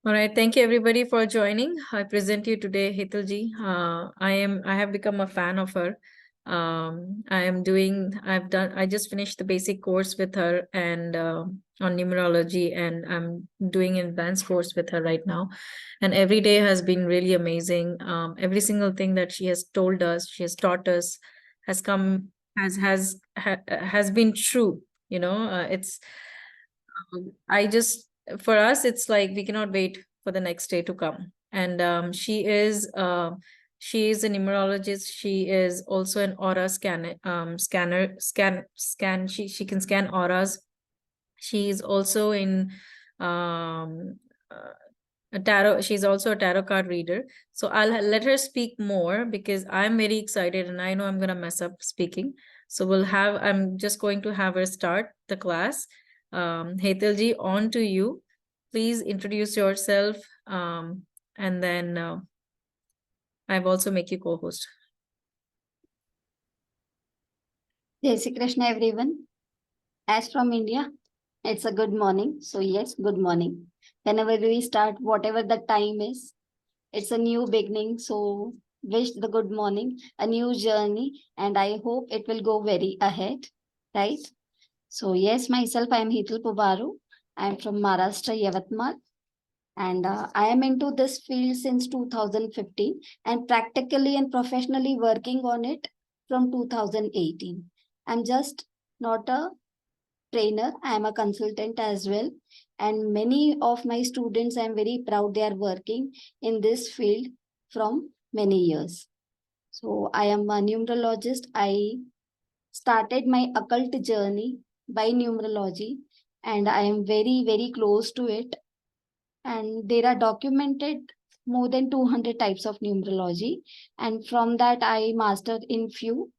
All right, thank you everybody for joining. I present you today Hetalji. I have become a fan of her. I just finished the basic course with her and on numerology, and I'm doing an advanced course with her right now. And every day has been really amazing. Every single thing that she has told us, she has taught us, has come has been true. It's I just for us, it's like we cannot wait for the next day to come. And she is a numerologist. She is also an aura scan. She can scan auras. She is also in um uh, a tarot. She's also a tarot card reader. So let her speak more because I'm very excited and I know I'm gonna mess up speaking. So I'm just going to have her start the class. Hetalji, on to you. Please introduce yourself, and then I've also make you co-host. Jai Shri Krishna, everyone. As from India, it's a good morning. So yes, good morning. Whenever we start, whatever the time is, it's a new beginning. So wish the good morning, a new journey, and I hope it will go very ahead, right? So yes, myself, I am Hitul Pubaru. I am from Maharashtra, Yavatmal, and I am into this field since 2015 and practically and professionally working on it from 2018. I'm just not a trainer, I am a consultant as well. And many of my students, I'm very proud they are working in this field from many years. So I am a numerologist. I started my occult journey by numerology, and I am very, very close to it. And there are documented more than 200 types of numerology. And from that, I mastered in few.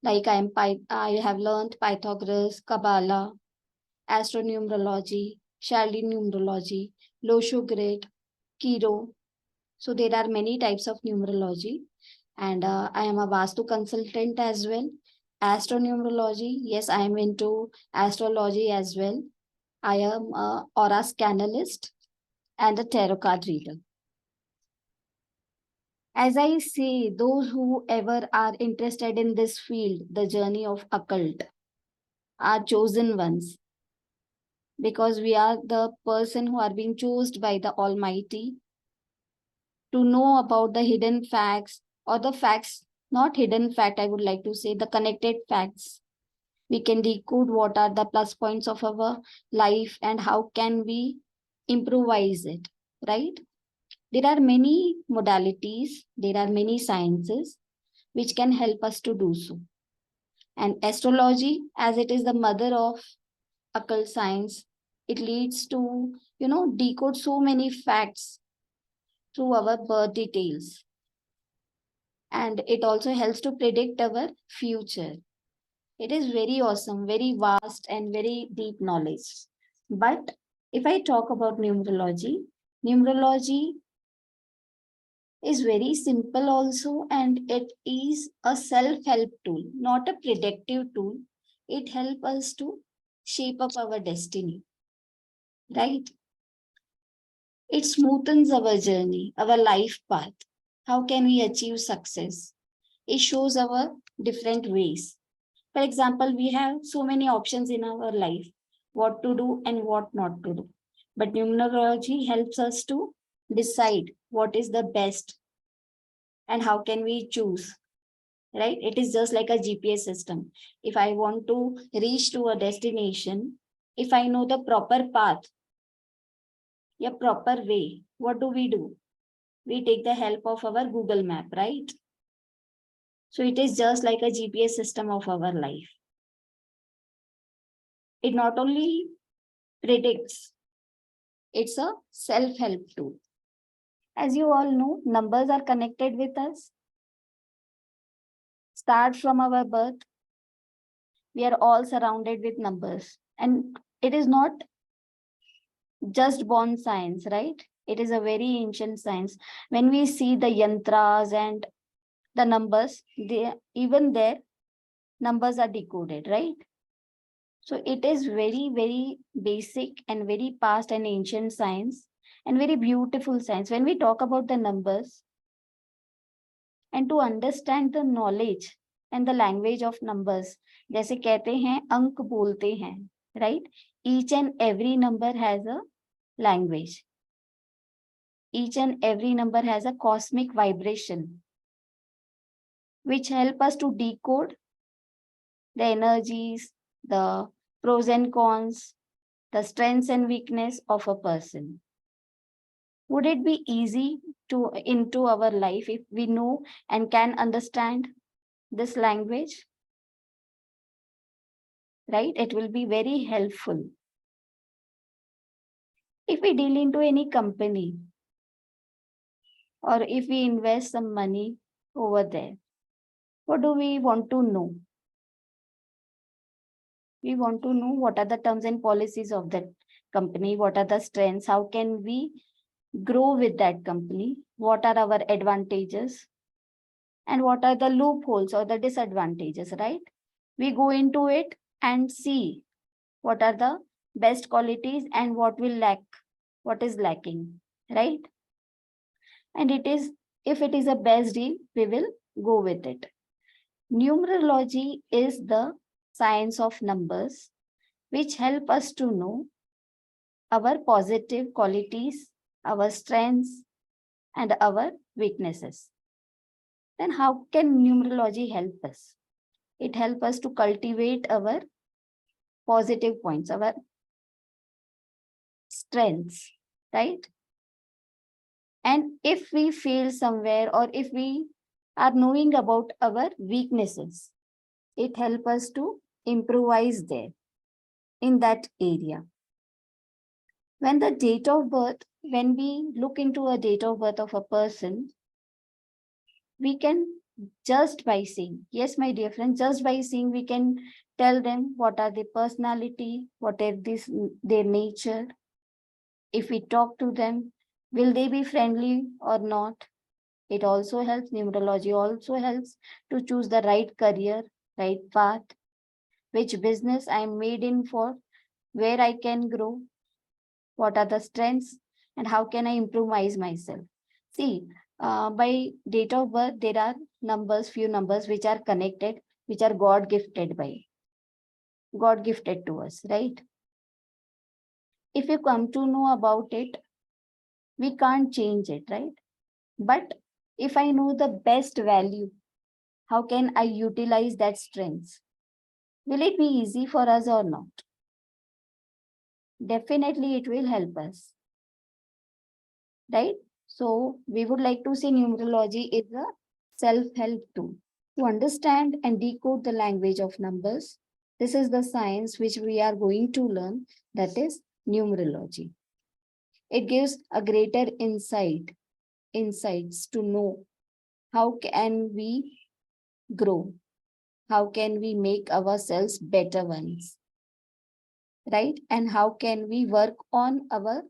Like I have learned Pythagoras, Kabbalah, astronumerology, Shaldi numerology, Losho grid, Kiro. So there are many types of numerology, and I am a Vastu consultant as well. Astronumerology, yes, I am into astrology as well. I am a aura scanalist and a tarot card reader. As I say, those who ever are interested in this field, the journey of occult, are chosen ones, because we are the person who are being chosen by the Almighty to know about the hidden facts, or the facts, not hidden fact, I would like to say the connected facts. We can decode what are the plus points of our life and how can we improvise it, right? There are many modalities, there are many sciences which can help us to do so. And astrology, as it is the mother of occult science, it leads to, decode so many facts through our birth details. And it also helps to predict our future. It is very awesome, very vast, and very deep knowledge. But if I talk about numerology is very simple also, and it is a self-help tool, not a predictive tool. It helps us to shape up our destiny, right? It smoothens our journey, our life path. How can we achieve success? It shows our different ways. For example, we have so many options in our life, what to do and what not to do. But numerology helps us to decide what is the best and how can we choose, right? It is just like a GPS system. If I want to reach to a destination, if I know the proper path, a proper way, what do? We take the help of our Google map, right? So it is just like a GPS system of our life. It not only predicts, it's a self-help tool. As you all know, numbers are connected with us. Start from our birth, we are all surrounded with numbers. And it is not just born science, right? It is a very ancient science. When we see the yantras and the numbers, even there, numbers are decoded, right? So it is very, very basic and very past and ancient science. and very beautiful science. When we talk about the numbers and to understand the knowledge and the language of numbers, जैसे कहते हैं अंक बोलते हैं, right? Each and every number has a language. Each and every number has a cosmic vibration which help us to decode the energies, the pros and cons, the strengths and weakness of a person. Would it be easy to into our life if we know and can understand this language? Right? It will be very helpful. If we deal into any company or if we invest some money over there, what do we want to know? We want to know what are the terms and policies of that company, what are the strengths, how can we grow with that company, what are our advantages, and what are the loopholes or the disadvantages, right? We go into it and see what are the best qualities and what will lack, what is lacking, right? And it is, if it is a best deal, we will go with it. Numerology is the science of numbers, which help us to know our positive qualities, our strengths, and our weaknesses. Then how can numerology help us? It helps us to cultivate our positive points, our strengths, right? And if we fail somewhere or if we are knowing about our weaknesses, it helps us to improvise there in that area. When the date of birth, when we look into a date of birth of a person, we can just by seeing, yes, my dear friend, just by seeing, we can tell them what are their personality, what is this, their nature. If we talk to them, will they be friendly or not? It also helps, numerology also helps to choose the right career, right path, which business I am made in for, where I can grow, what are the strengths, and how can I improve myself. See, by date of birth, there are numbers, few numbers which are connected, which are God gifted to us, right? If you come to know about it, we can't change it, right? But if I know the best value, how can I utilize that strength? Will it be easy for us or not? Definitely it will help us, right? So we would like to say numerology is a self-help tool to understand and decode the language of numbers. This is the science which we are going to learn, that is numerology. It gives a greater insights to know how can we grow, how can we make ourselves better ones, right? And how can we work on our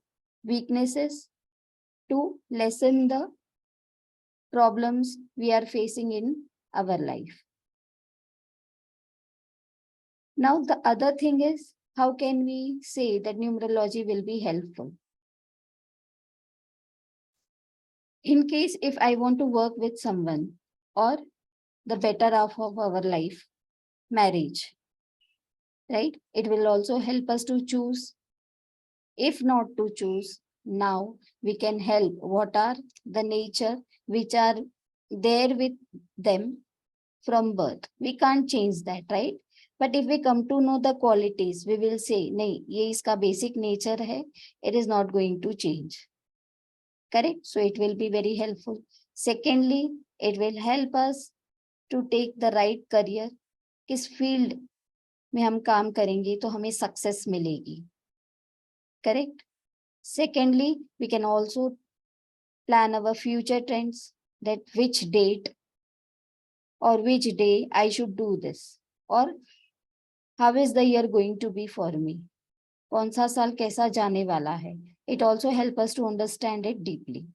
weaknesses to lessen the problems we are facing in our life. Now, the other thing is, how can we say that numerology will be helpful? In case if I want to work with someone or the better half of our life, marriage, right? It will also help us to choose. If not to choose, now we can help what are the nature which are there with them from birth. We can't change that, right? But if we come to know the qualities, we will say, nahi, ye iska basic nature hai, it is not going to change. Correct? So it will be very helpful. Secondly, it will help us to take the right career. किस field में हम काम करेंगे तो हमें success मिलेगी. Correct? Secondly, we can also plan our future trends, that which date or which day I should do this, or how is the year going to be for me? कौन सा साल कैसा जाने वाला है? It also helps us to understand it deeply.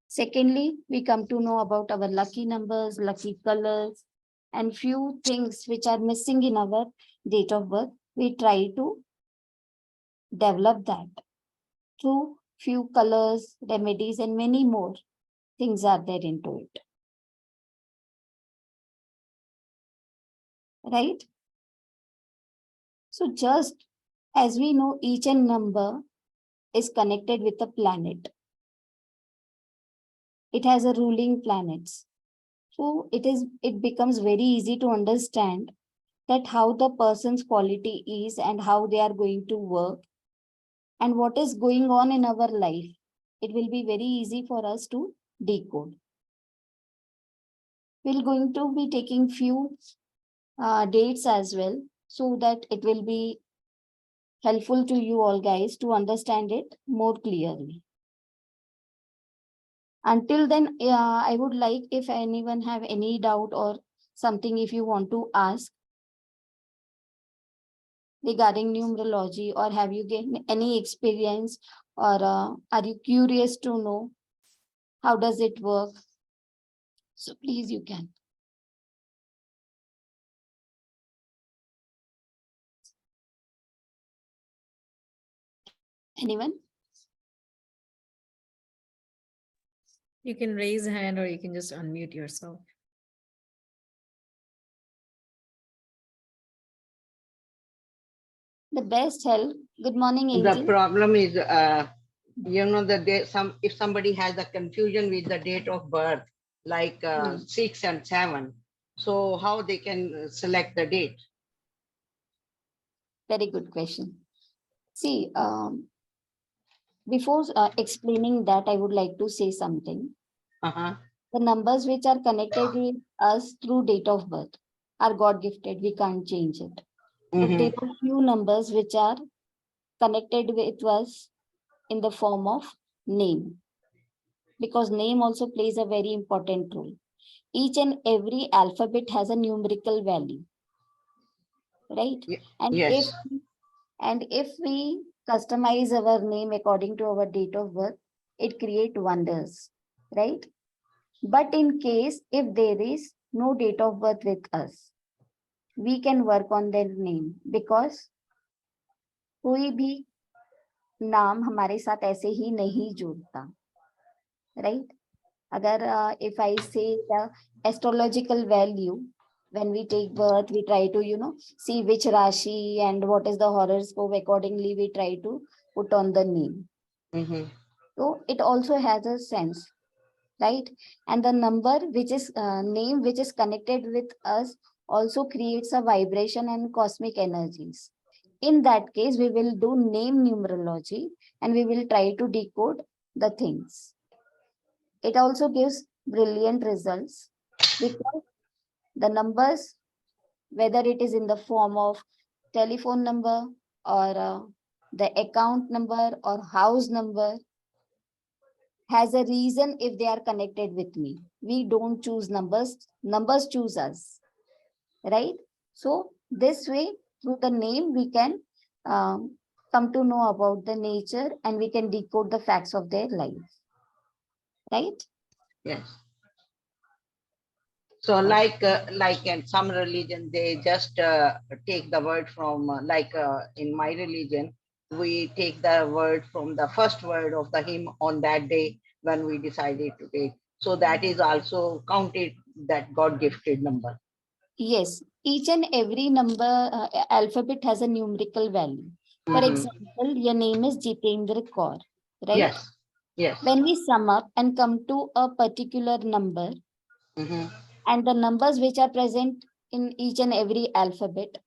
Secondly, we come to know about our lucky numbers, lucky colors, and few things which are missing in our date of birth. We try to develop that through few colors, remedies, and many more things are there into it. Right? So just as we know, each and number is connected with a planet. It has a ruling planets. So it becomes very easy to understand that how the person's quality is and how they are going to work and what is going on in our life. It will be very easy for us to decode. We're going to be taking few dates as well so that it will be helpful to you all guys to understand it more clearly. Until then, I would like if anyone have any doubt or something if you want to ask regarding numerology, or have you gained any experience, or are you curious to know how does it work? So please you can. Anyone? You can raise a hand or you can just unmute yourself. The best help. Good morning, Angel. The problem is, if somebody has a confusion with the date of birth, like 6 and 7, so how they can select the date? Very good question. See, before explaining that, I would like to say something. The numbers which are connected with us through date of birth are God gifted. We can't change it. But there are few numbers which are connected with us in the form of name, because name also plays a very important role. Each and every alphabet has a numerical value, right? And Yes. if we customize our name according to our date of birth, it creates wonders, right? But in case if there is no date of birth with us, we can work on their name, because कोई भी नाम हमारे साथ ऐसे ही नहीं जुड़ता, right? Agar if I say the astrological value, when we take birth, we try to see which rashi and what is the horoscope. Accordingly, we try to put on the name. So it also has a sense, right? And the number which is name which is connected with us also creates a vibration and cosmic energies. In that case, we will do name numerology and we will try to decode the things. It also gives brilliant results because the numbers, whether it is in the form of telephone number or the account number or house number, has a reason if they are connected with me. We don't choose numbers, numbers choose us, right? So this way, through the name, we can come to know about the nature and we can decode the facts of their life, right? Yes. So like in some religion, they just take the word from, in my religion, we take the word from the first word of the hymn on that day when we decided to take. So that is also counted, that God gifted number. Yes, each and every number alphabet has a numerical value. For example, your name is Jitendra Kaur, right? Yes. Yes. When we sum up and come to a particular number, and the numbers which are present in each and every alphabet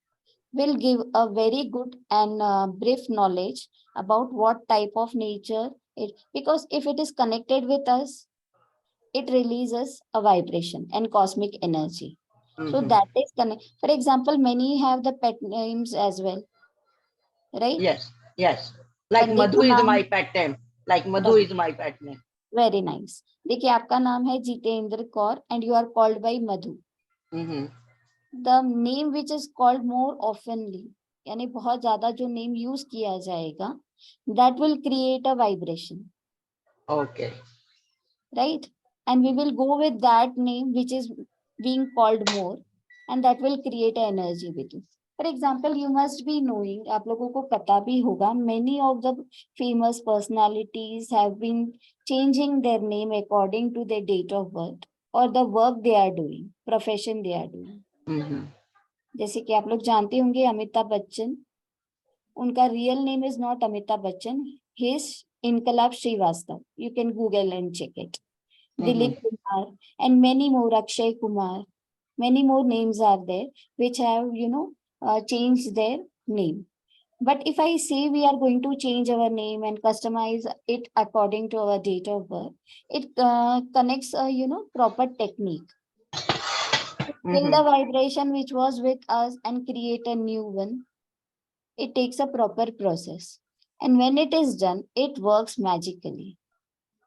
will give a very good and brief knowledge about what type of nature it, because if it is connected with us, it releases a vibration and cosmic energy. So that is connect. For example, many have the pet names as well, right? Yes. Yes. Like Bande Madhu का is नाम my pet name. Like Madhu is my pet name. Very nice. देखिए आपका नाम है Jitendra Kaur and you are called by Madhu. The name which is called more oftenly, यानी बहुत ज्यादा जो name use किया जाएगा, that will create a vibration. Okay. Right? And we will go with that name which is being called more, and that will create an energy with you. For example, you must be knowing, आप लोगों को पता भी होगा, many of the famous personalities have been changing their name according to their date of birth or the work they are doing, profession they are doing. Mhm. जैसे कि आप लोग जानते होंगे अमिताभ बच्चन, उनका real name is not Amitabh Bachchan, his इनकलाब Srivastava. You can Google and check it. Dilip Kumar and many more, Akshay Kumar, many more names are there which have, changed their name. But if I say we are going to change our name and customize it according to our date of birth, it connects a, proper technique. Kill the vibration which was with us and create a new one. It takes a proper process. And when it is done, it works magically.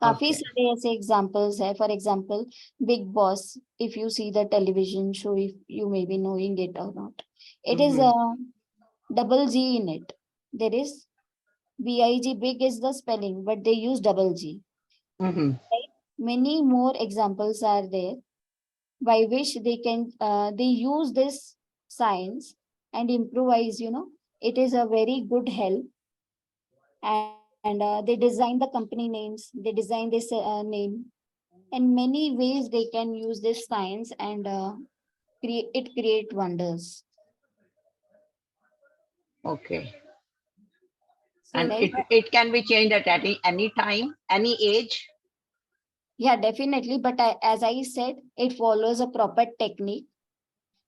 काफी Okay. सारे ऐसे examples है. For example big boss, if you see the television show, if you may be knowing it or not, it is a double G in it. There is BIG, big is the spelling, but they use double G. Right? Many more examples are there by which they can they use this science and improvise. It is a very good help. And they design the company names, they design this name. In many ways they can use this science and create wonders. Okay. So, And Right? it can be changed at any time, any age. Yeah, definitely. But as I said, it follows a proper technique,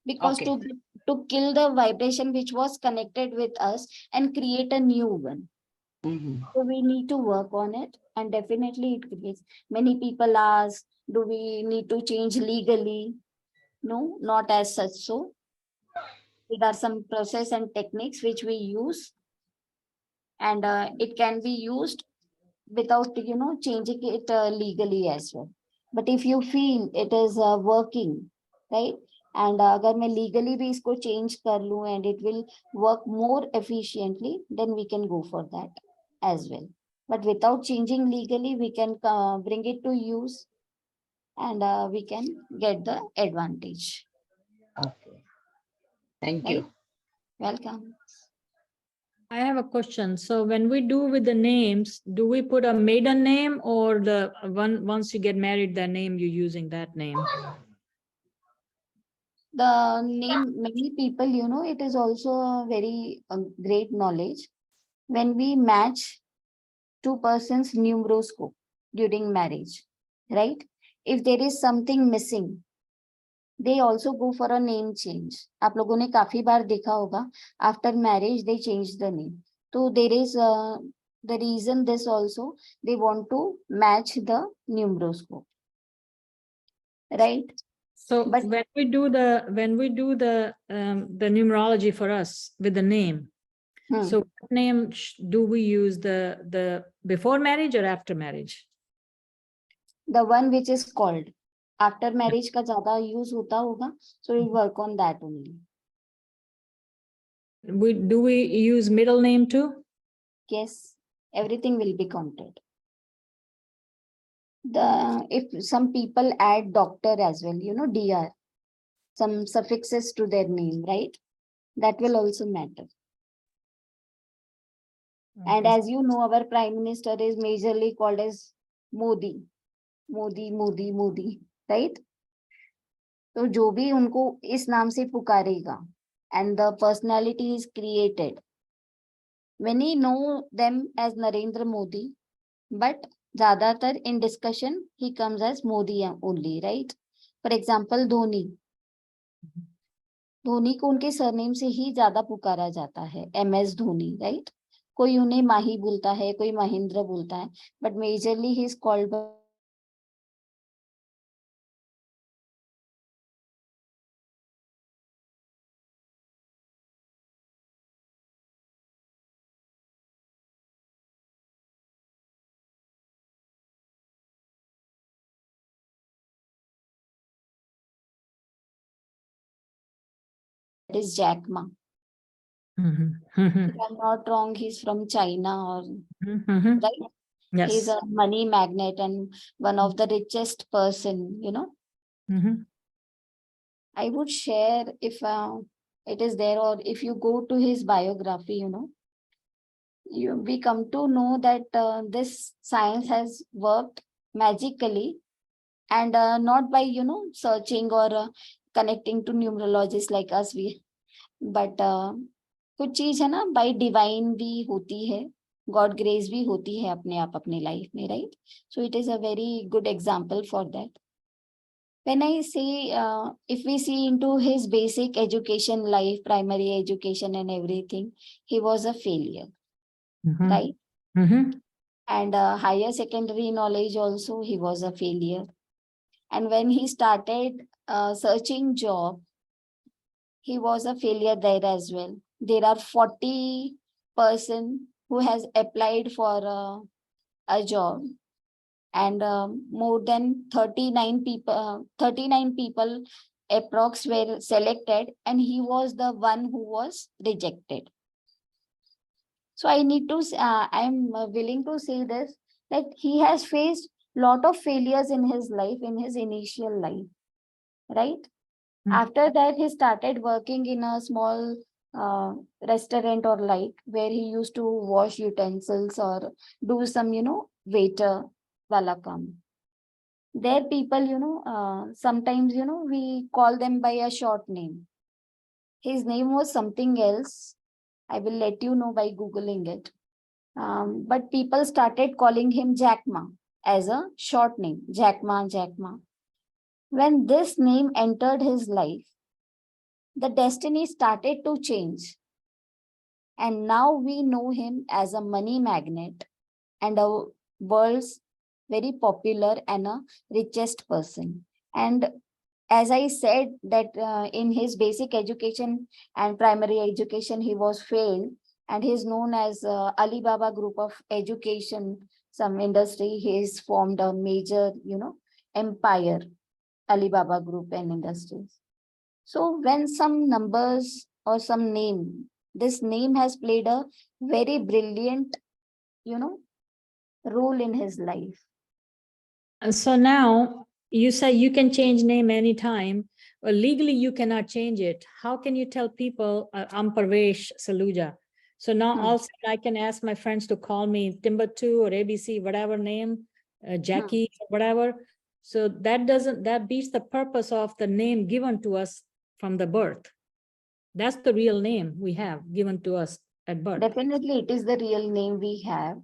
because Okay. to kill the vibration which was connected with us and create a new one. So we need to work on it, and definitely it creates. Many people ask, do we need to change legally? No, not as such. So there are some process and techniques which we use, and it can be used without changing it legally as well. But if you feel it is working, right, and अगर मैं legally भी इसको change कर लूं and it will work more efficiently, then we can go for that as well. But without changing legally, we can bring it to use, and we can get the advantage. Okay. Thank Right? you. Welcome. I have a question. So when we do with the names, do we put a maiden name, or the one once you get married, the name you're using that name? The name, many people, it is also a very great knowledge. When we match two persons' numeroscope during marriage, right? If there is something missing, they also go for a name change. आप लोगों ने काफी बार देखा होगा, after marriage they change the name. So there is the reason this also, they want to match the numeroscope, right? So But when we do the numerology for us with the name, so what name do we use, the before marriage or after marriage? the one which is called after marriage का ज्यादा use होता होगा, so we work on that only. Do we use middle name too? Yes, everything will be counted. If some people add doctor as well, DR, some suffixes to their name, right? That will also matter. And Okay. as you know, our prime minister is majorly called as Modi, Modi, Modi, Modi, right? तो जो भी उनको इस नाम से पुकारेगा, and the personality is created. Many know them as Narendra Modi, but ज़्यादातर in discussion he comes as Modi only, right? For example, Dhoni. Dhoni को उनके सरनेम से ही ज्यादा पुकारा जाता है, MS धोनी, राइट? कोई उन्हें माही बोलता है, कोई महेंद्र बोलता है, but majorly he is called is Jack Ma. If I'm not wrong, he's from China, or right? Yes. He's a money magnate and one of the richest person, I would share, if it is there, or if you go to his biography, we come to know that this science has worked magically, and not by searching or connecting to numerologists like us, we but कुछ चीज है ना bye divine भी होती है, God grace भी होती है अपने आप अपनी लाइफ में, right? So it is a very good example for that. When I say, if we see into his basic education life, primary education and everything, he was a failure, right? And higher secondary knowledge also, he was a failure. And when he started searching job, he was a failure there as well. There are 40% who has applied for a job, and more than 39 people approx were selected, and he was the one who was rejected. So I need to, I'm willing to say this, that he has faced lot of failures in his life, in his initial life, right? After that, he started working in a small restaurant or like, where he used to wash utensils or do some, waiter wala kam. There people, sometimes, we call them by a short name. His name was something else. I will let you know by Googling it. But people started calling him Jack Ma as a short name, Jack Ma, Jack Ma. When this name entered his life, the destiny started to change. And now we know him as a money magnet and a world's very popular and a richest person. And as I said that in his basic education and primary education, he was failed, and he is known as Alibaba Group of Education, some industry. He has formed a major, empire, Alibaba Group and Industries. So when some numbers or some name, this name has played a very brilliant, role in his life. So now you say you can change name anytime. Well, legally, you cannot change it. How can you tell people, I'm Parvesh Saluja? So now also I can ask my friends to call me Timbuktu or ABC, whatever name, Jackie, whatever. So that beats the purpose of the name given to us from the birth. That's the real name we have given to us at birth. Definitely, it is the real name we have.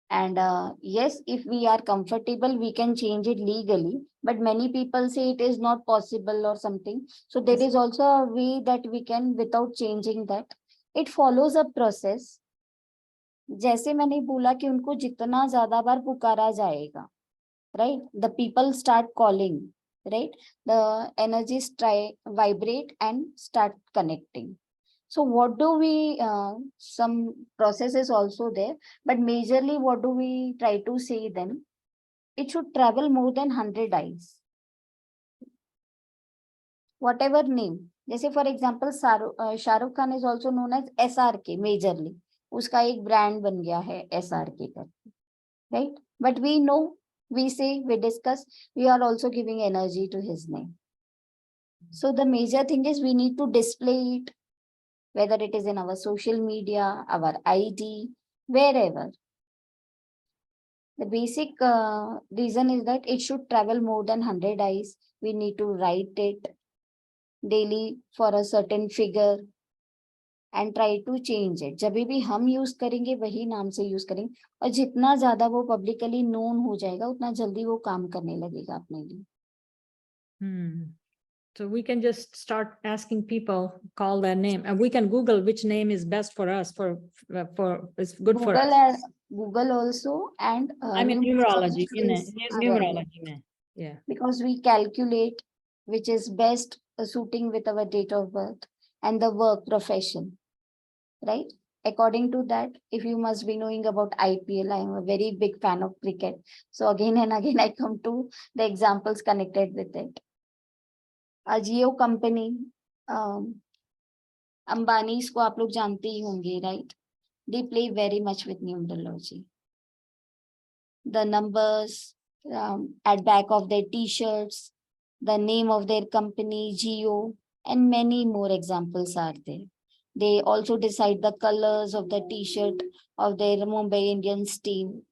And yes, if we are comfortable, we can change it legally. But many people say it is not possible or something. So there is also a way that we can without changing that. It follows a process. जैसे मैंने बोला कि उनको जितना ज्यादा बार पुकारा जाएगा, right? The people start calling, right? The energies vibrate and start connecting. So what do we, some process is also there, but majorly what do we try to say then? It should travel more than 100 eyes. Whatever name. जैसे for example, Shahrukh Khan is also known as SRK majorly. उसका एक brand बन गया है SRK करके, right? But we know, we say, we discuss, we are also giving energy to his name. So the major thing is we need to display it, whether it is in our social media, our ID, wherever. The basic reason is that it should travel more than 100 eyes. We need to write it daily for a certain figure and try to change it. जब भी हम use करेंगे वही नाम से use करेंगे, और जितना ज्यादा वो publicly known हो जाएगा उतना जल्दी वो काम करने लगेगा अपने लिए. So we can just start asking people, call their name, and we can Google which name is best for us, for it's good Google for us. Google also, and I mean numerology, numerology. Yeah. Because we calculate which is best suiting with our date of birth and the work profession, right? According to that, if you must be knowing about IPL, I am a very big fan of cricket. So again and again, I come to the examples connected with it. A Jio company, Ambani's को आप लोग जानते ही होंगे, right? They play very much with numerology. The numbers at back of their t-shirts, the name of their company, Jio, And many more examples are there. They also decide the colors of the t-shirt of their Mumbai Indians team.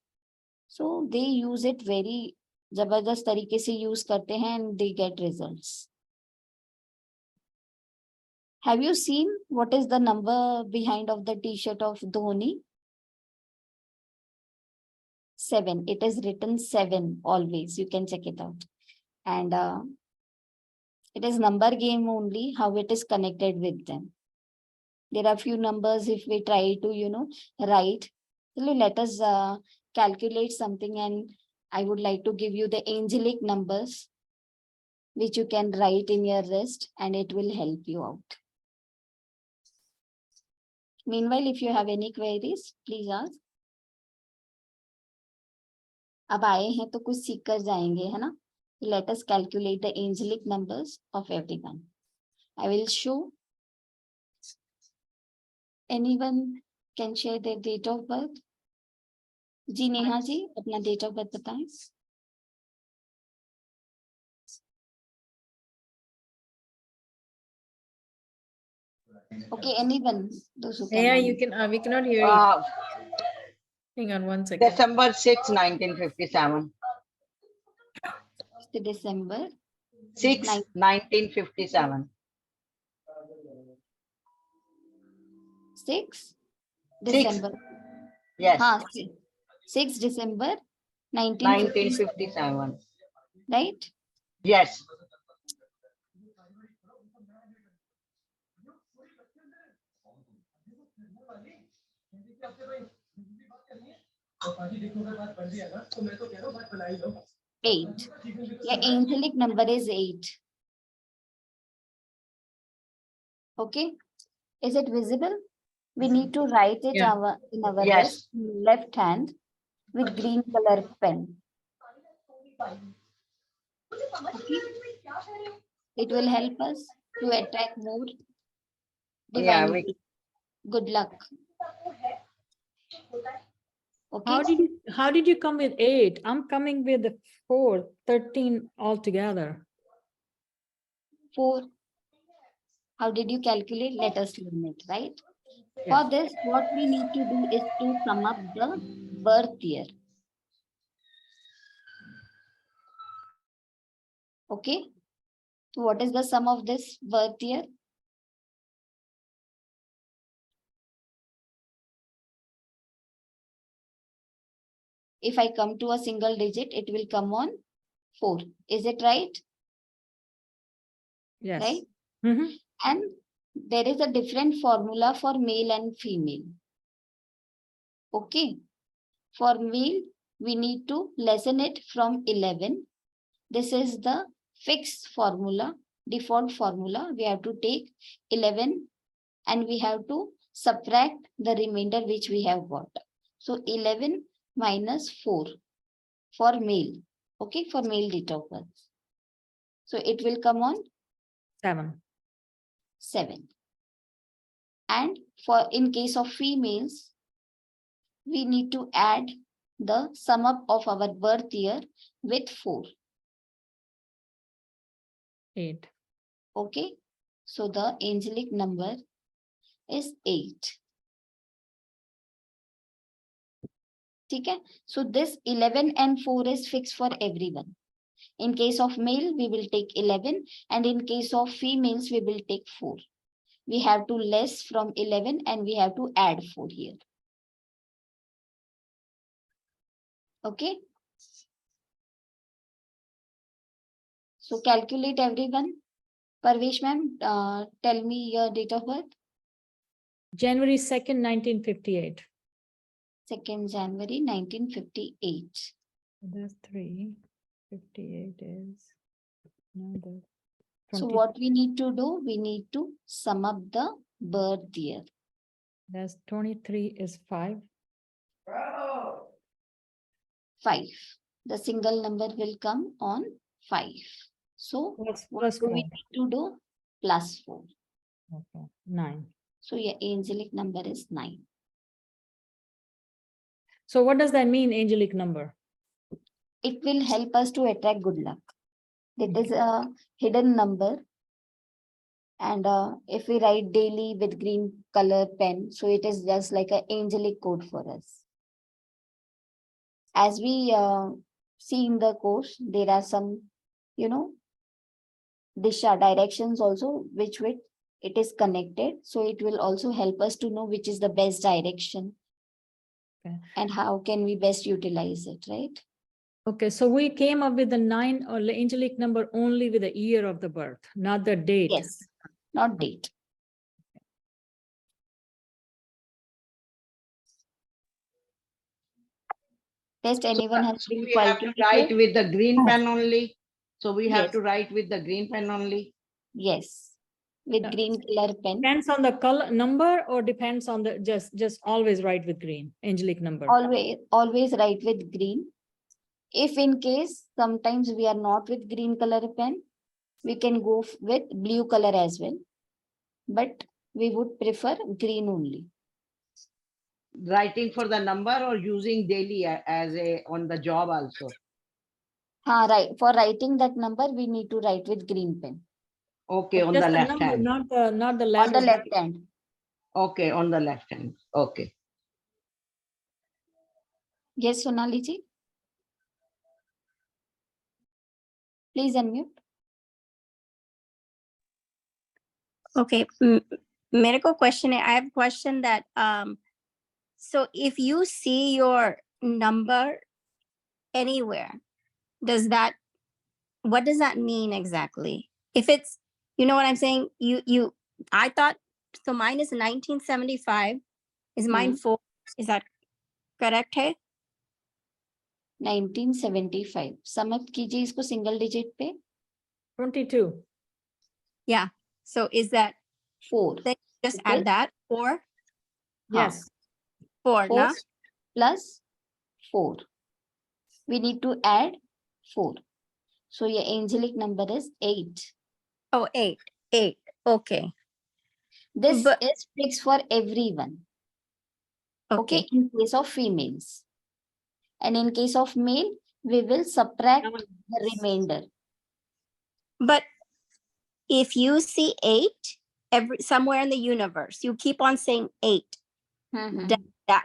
So they use it very जबरदस्त तरीके से use करते हैं and they get results. Have you seen what is the number behind of the t-shirt of Dhoni? 7. It is written 7 always. You can check it out. And it is number game only, how it is connected with them. There are few numbers if we try to, write. So let us calculate something, and I would like to give you the angelic numbers which you can write in your wrist and it will help you out. Meanwhile, if you have any queries, please ask. अब आए हैं तो कुछ सीख कर जाएंगे, है ना? Let us calculate the angelic numbers of everyone. I will show. Anyone can share their date of birth? जी नेहा जी, अपना date of birth बताएं. Okay, anyone? Those who can. Yeah, you can. We cannot hear you. Hang on 1 second. December 6, 1957. December 6, 1957. 6 December. Yes. 6 December 1957. 1957. Right? Yes. Eight. Your angelic number is 8. Okay. Is it visible? We need to write it Yeah. in our Yes. left hand with green color pen. Okay. It will help us to attract more Yeah, divine good luck. Okay. How did you come with 8? I'm coming with 4, 13 altogether. 4. How did you calculate? Let us learn it, right? Yes. For this, what we need to do is to sum up the birth year. Okay. So what is the sum of this birth year? If I come to a single digit, it will come on 4. Is it right? Yes. Right? Mhm. And there is a different formula for male and female. Okay. For male, we need to lessen it from 11. This is the fixed formula, default formula. We have to take 11 and we have to subtract the remainder which we have got. So 11 minus 4 for male. Okay, for male date of birth. So it will come on 7. 7. And for in case of females, we need to add the sum up of our birth year with 4. 8. Okay. So the angelic number is 8. Okay. So this 11 and 4 is fixed for everyone. In case of male, we will take 11, and in case of females, we will take 4. We have to less from 11 and we have to add 4 here. Okay. So calculate everyone. Parvesh ma'am, tell me your date of birth. January 2nd, 1958. 2nd January 1958. That's 3. 58 is another. So what we need to do, we need to sum up the birth year. That's 23 is 5. 5. The single number will come on 5. So what do we need to do? Plus 4. Okay, 9. So your angelic number is 9. So what does that mean, angelic number? It will help us to attract good luck. It is a hidden number And if we write daily with green color pen, so it is just like an angelic code for us. As we see in the course, there are some, disha directions also, which with it is connected. So it will also help us to know which is the best direction. Okay. And how can we best utilize it, right? Okay, so we came up with the 9 or the angelic number only with the year of the birth, not the date. Yes, not date. Test anyone has So been we have to quietly write here? with the green pen only. So we have Yes. to write with the green pen only. Yes, with Yeah. green color pen. Depends on the color number or depends on the just always write with green angelic number. Always write with green. If in case sometimes we are not with green color pen, we can go with blue color as well. But we would prefer green only. Writing for the number or using daily as a on the job also. Right. For writing that number, we need to write with green pen. Okay, on Just the the left number, hand. not the On letter. the left hand. Okay, on the left hand. Okay. Yes, Sonali ji. Please unmute. Okay. मेरे को question है. I have a question that so if you see your number anywhere, what does that mean exactly? If it's, you know what I'm saying? I thought, so mine is 1975. Is mine 4? Is that correct? Hai? 1975. समाप्त कीजिए इसको single digit पे. 22. Yeah. So is that 4. then just Okay. add that 4? Yes. 4, 4 na? plus 4. We need to add 4. So your angelic number is 8. Oh, 8. 8. Okay. This But- is fixed for everyone. Okay. In case of females. And in case of male, we will subtract the remainder. But if you see 8 somewhere in the universe, you keep on saying 8.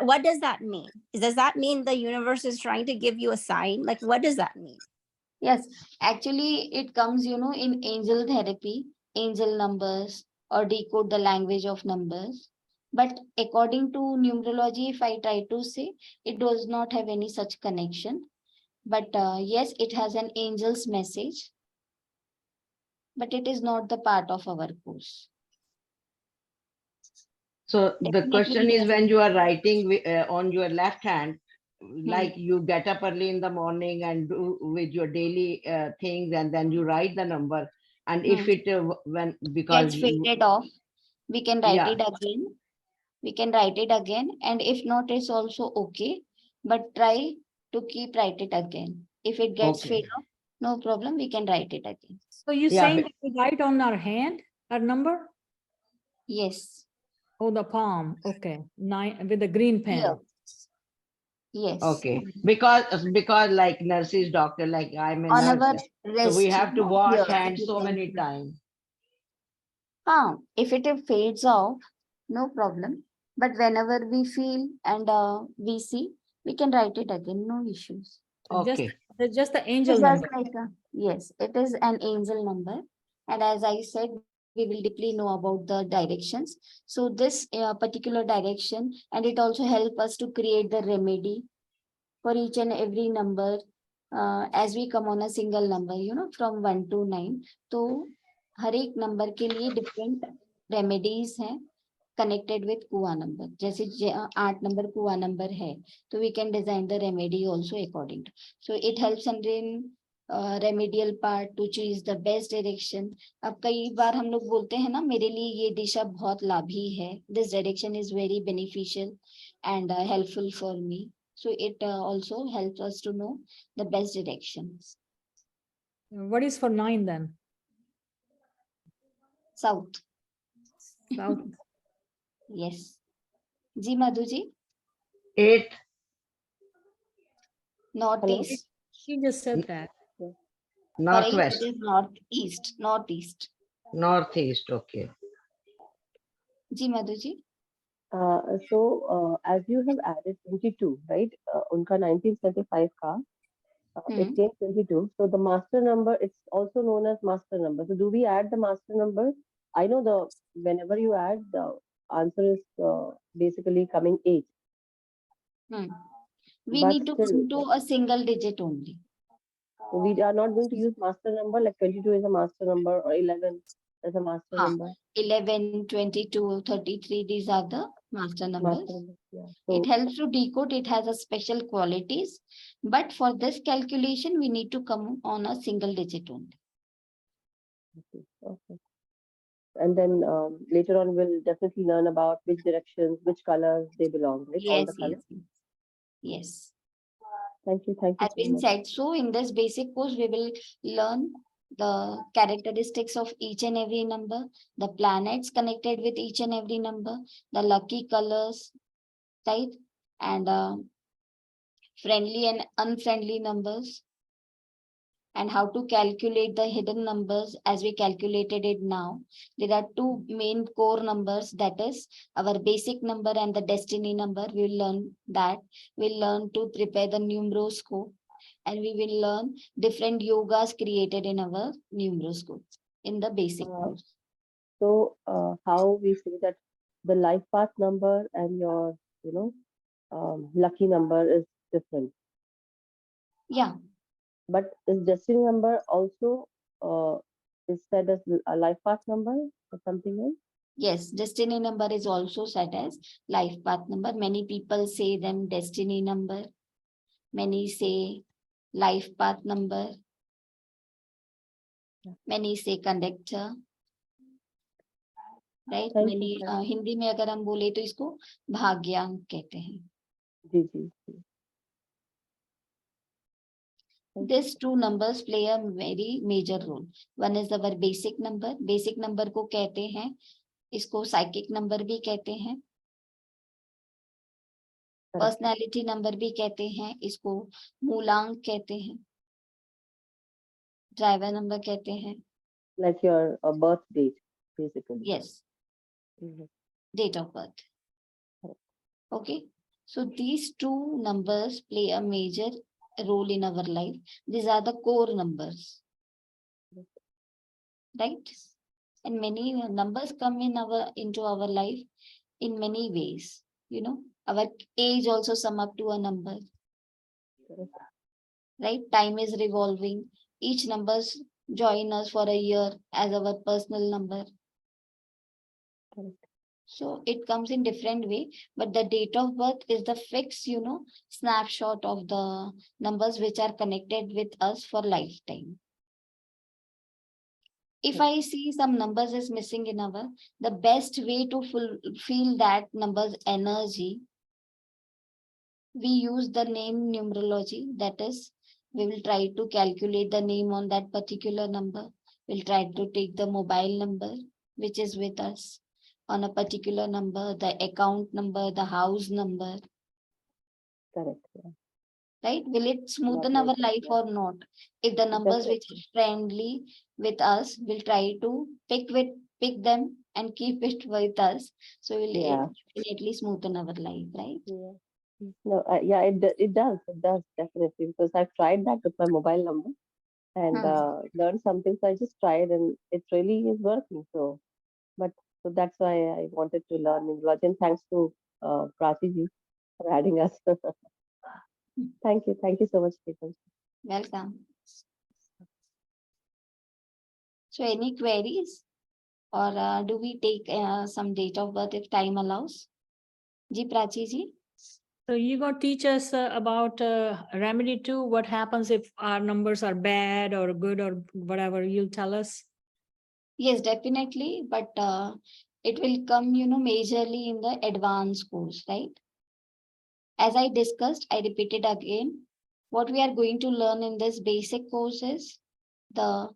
What does that mean? Does that mean the universe is trying to give you a sign? Like, what does that mean? Yes, actually it comes, in angel therapy, angel numbers, or decode the language of numbers. But according to numerology, if I try to say, it does not have any such connection. But yes, it has an angel's message. But it is not the part of our course. So the Definitely question is yes. when you are writing on your left hand, like you get up early in the morning and do with your daily things, and then you write the number. And if it because Gets faded off, we can write Yeah. it again. We can write it again. And if not, it's also okay. But try to keep write it again. If it gets Okay. fade off, no problem. We can write it again. So you Yeah, saying but- that we write on our hand, our number? Yes. Oh, the palm. Okay. 9 with the green pen. Here. Yes. Okay, because like nurses, doctor, like I'm a On our nurse, wrist. so we have to wash here, hands you so can many see. times. If it fades off, no problem. But whenever we feel and we see, we can write it again. No issues. Okay. Just the It angel is number. just like yes, it is an angel number. And as I said, we will deeply know about the directions. So this particular direction, and it also help us to create the remedy for each and every number as we come on a single number, from 1 to 9. तो हर एक number के लिए different remedies हैं connected with कुआ number. जैसे 8 number कुआ number है, तो we can design the remedy also according to. So it helps in remedial part to choose the best direction. अब कई बार हम लोग बोलते हैं ना, मेरे लिए ये दिशा बहुत लाभी है. This direction is very beneficial and helpful for me. So it also helps us to know the best directions. What is for 9 then? South. South. Yes. Ji Madhu ji. 8. Northeast. She just said that. Correct. Northwest. It is northeast. Northeast. Northeast, okay. Ji Madhuji. As you have added 22, right? Unka 1925 ka, it came 22. So the master number, it's also known as master number. So do we add the master number? I know whenever you add, the answer is basically coming 8. We But need to still, come to a single digit only. we are not going to use master number, like 22 is a master number or 11 is a master number. 11, 22, 33, these are the master numbers. Master number, yeah. It So, helps to decode, it has a special qualities. But for this calculation, we need to come on a single digit only. okay. And then later on, we'll definitely learn about which directions, which colors they belong, right? All the colors. Yes. Thank you. Thank you As so been much. said, so in this basic course, we will learn the characteristics of each and every number, the planets connected with each and every number, the lucky colors, right? And friendly and unfriendly numbers, and how to calculate the hidden numbers as we calculated it now. There are two main core numbers, that is our basic number and the destiny number. We will learn that. We'll learn to prepare the numeroscope, and we will learn different yogas created in our numeroscope in the basic course. So how we say that the life path number and your, lucky number is different. Yeah. But is destiny number also is said as a life path number or something else? Yes, destiny number is also set as life path number. Many people say them destiny number. Many say life path number. Many say conductor. Right? Many Hindi में अगर हम बोले तो इसको भाग्यांक कहते हैं. जी. These two numbers play a very major role. One is our basic number. Basic number को कहते हैं, इसको psychic number भी कहते हैं. Personality number भी कहते हैं, इसको मूलांक कहते हैं. Driver number कहते हैं. Like your birth date, basically. Yes. Date of birth. Okay. So these two numbers play a major role in our life. These are the core numbers. Right? And many numbers come into our life in many ways. Our age also sum up to a number. Right? Time is revolving. Each numbers join us for a year as our personal number. So it comes in different way, but the date of birth is the fixed, snapshot of the numbers which are connected with us for lifetime. If I see some numbers is missing in the best way to feel that number's energy, we use the name numerology. That is, we will try to calculate the name on that particular number. We'll try to take the mobile number which is with us on a particular number, the account number, the house number. Correct. Yeah. Right? Will it smoothen our life or not? If the numbers which are friendly with us, we'll try to pick them and keep it with us. So will definitely smoothen our life, right? Yeah. No, it does definitely, because I've tried that with my mobile number and learned something. So I just tried and it really is working. So that's why I wanted to learn numerology. And thanks to Prachi ji for adding us. Thank you so much, people. Welcome. So any queries, or do we take some date of birth if time allows? Ji Prachi ji. So you going to teach us about remedy too? What happens if our numbers are bad or good or whatever? You'll tell us. Yes, definitely. But it will come, majorly in the advanced course, right? As I discussed, I repeated again, what we are going to learn in this basic course is the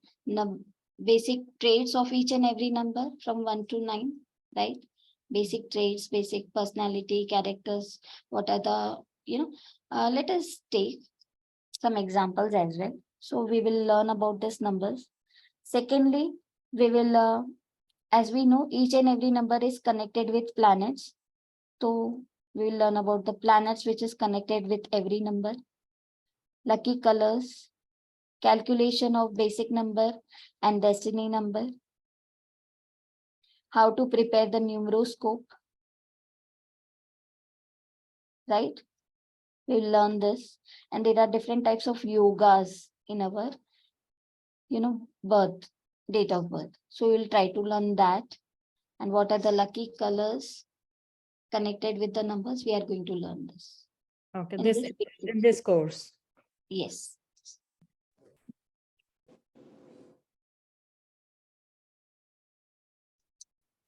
basic traits of each and every number from 1 to 9, right? Basic traits, basic personality, characters, what are the, let us take some examples as well. So we will learn about these numbers. Secondly, We will, as we know, each and every number is connected with planets. So we will learn about the planets which is connected with every number. Lucky colors, calculation of basic number and destiny number. How to prepare the numeroscope. Right? We'll learn this. And there are different types of yogas in our, birth, date of birth. So we'll try to learn that. And what are the lucky colors connected with the numbers? We are going to learn this. Okay, In this this in this course. Yes.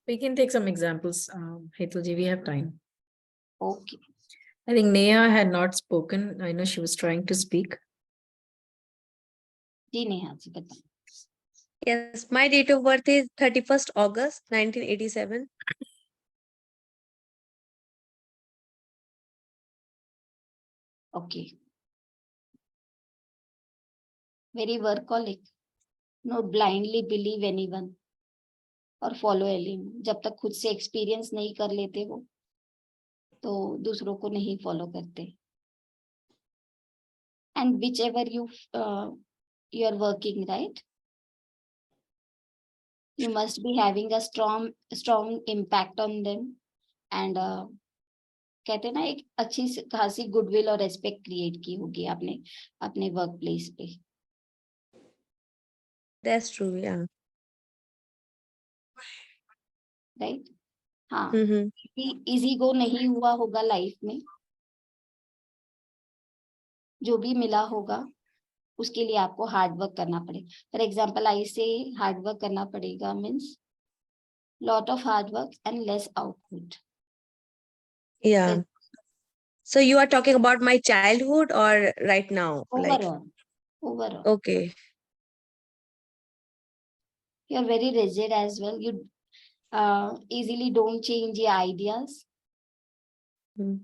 We can take some examples. Hetalji, we have time. Okay. I think Neha had not spoken. I know she was trying to speak. जी नेहा जी बताएं. Yes, my date of birth is 31st August 1987. Okay. Very workaholic. Not blindly believe anyone or follow anyone. जब तक खुद से experience नहीं कर लेते हो तो दूसरों को नहीं फॉलो करते. And whichever you are working, right? You must be having a strong impact on them. And कहते हैं ना एक अच्छी खासी गुडविल और रेस्पेक्ट क्रिएट की होगी आपने अपने वर्क प्लेस पे. That's true, yeah. राइट. हाँ. Mm-hmm. इजी गो नहीं हुआ होगा लाइफ में. जो भी मिला होगा उसके लिए आपको हार्ड वर्क करना पड़ेगा. फॉर एग्जाम्पल आई से हार्ड वर्क करना पड़ेगा means lot of hard work and less output. Yeah. So you are talking about my childhood or right now? Like, Overall. okay. You are very rigid as well. You easily don't change your ideas. Well,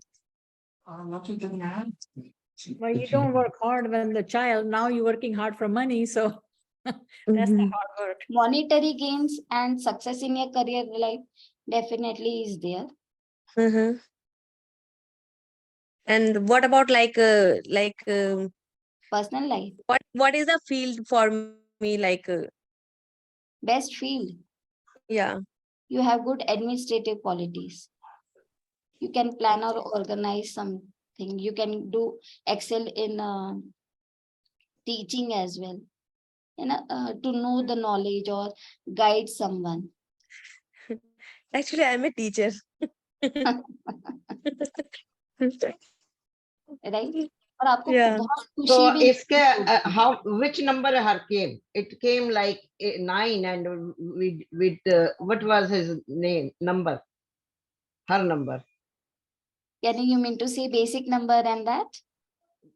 you don't work hard when the child, now you're working hard for money, so that's the hard work. Monetary gains and success in your career life definitely is there. And what about personal life? What is the field for me? Best field. Yeah. You have good administrative qualities. You can plan or organize something. You can do excel in teaching as well. To know the knowledge or guide someone. Actually, I'm a teacher. Right? और आपको Yeah. बहुत खुशी So भी how which number her came? It came like 9 and with what was his name number? Her number. you mean to say basic number and that?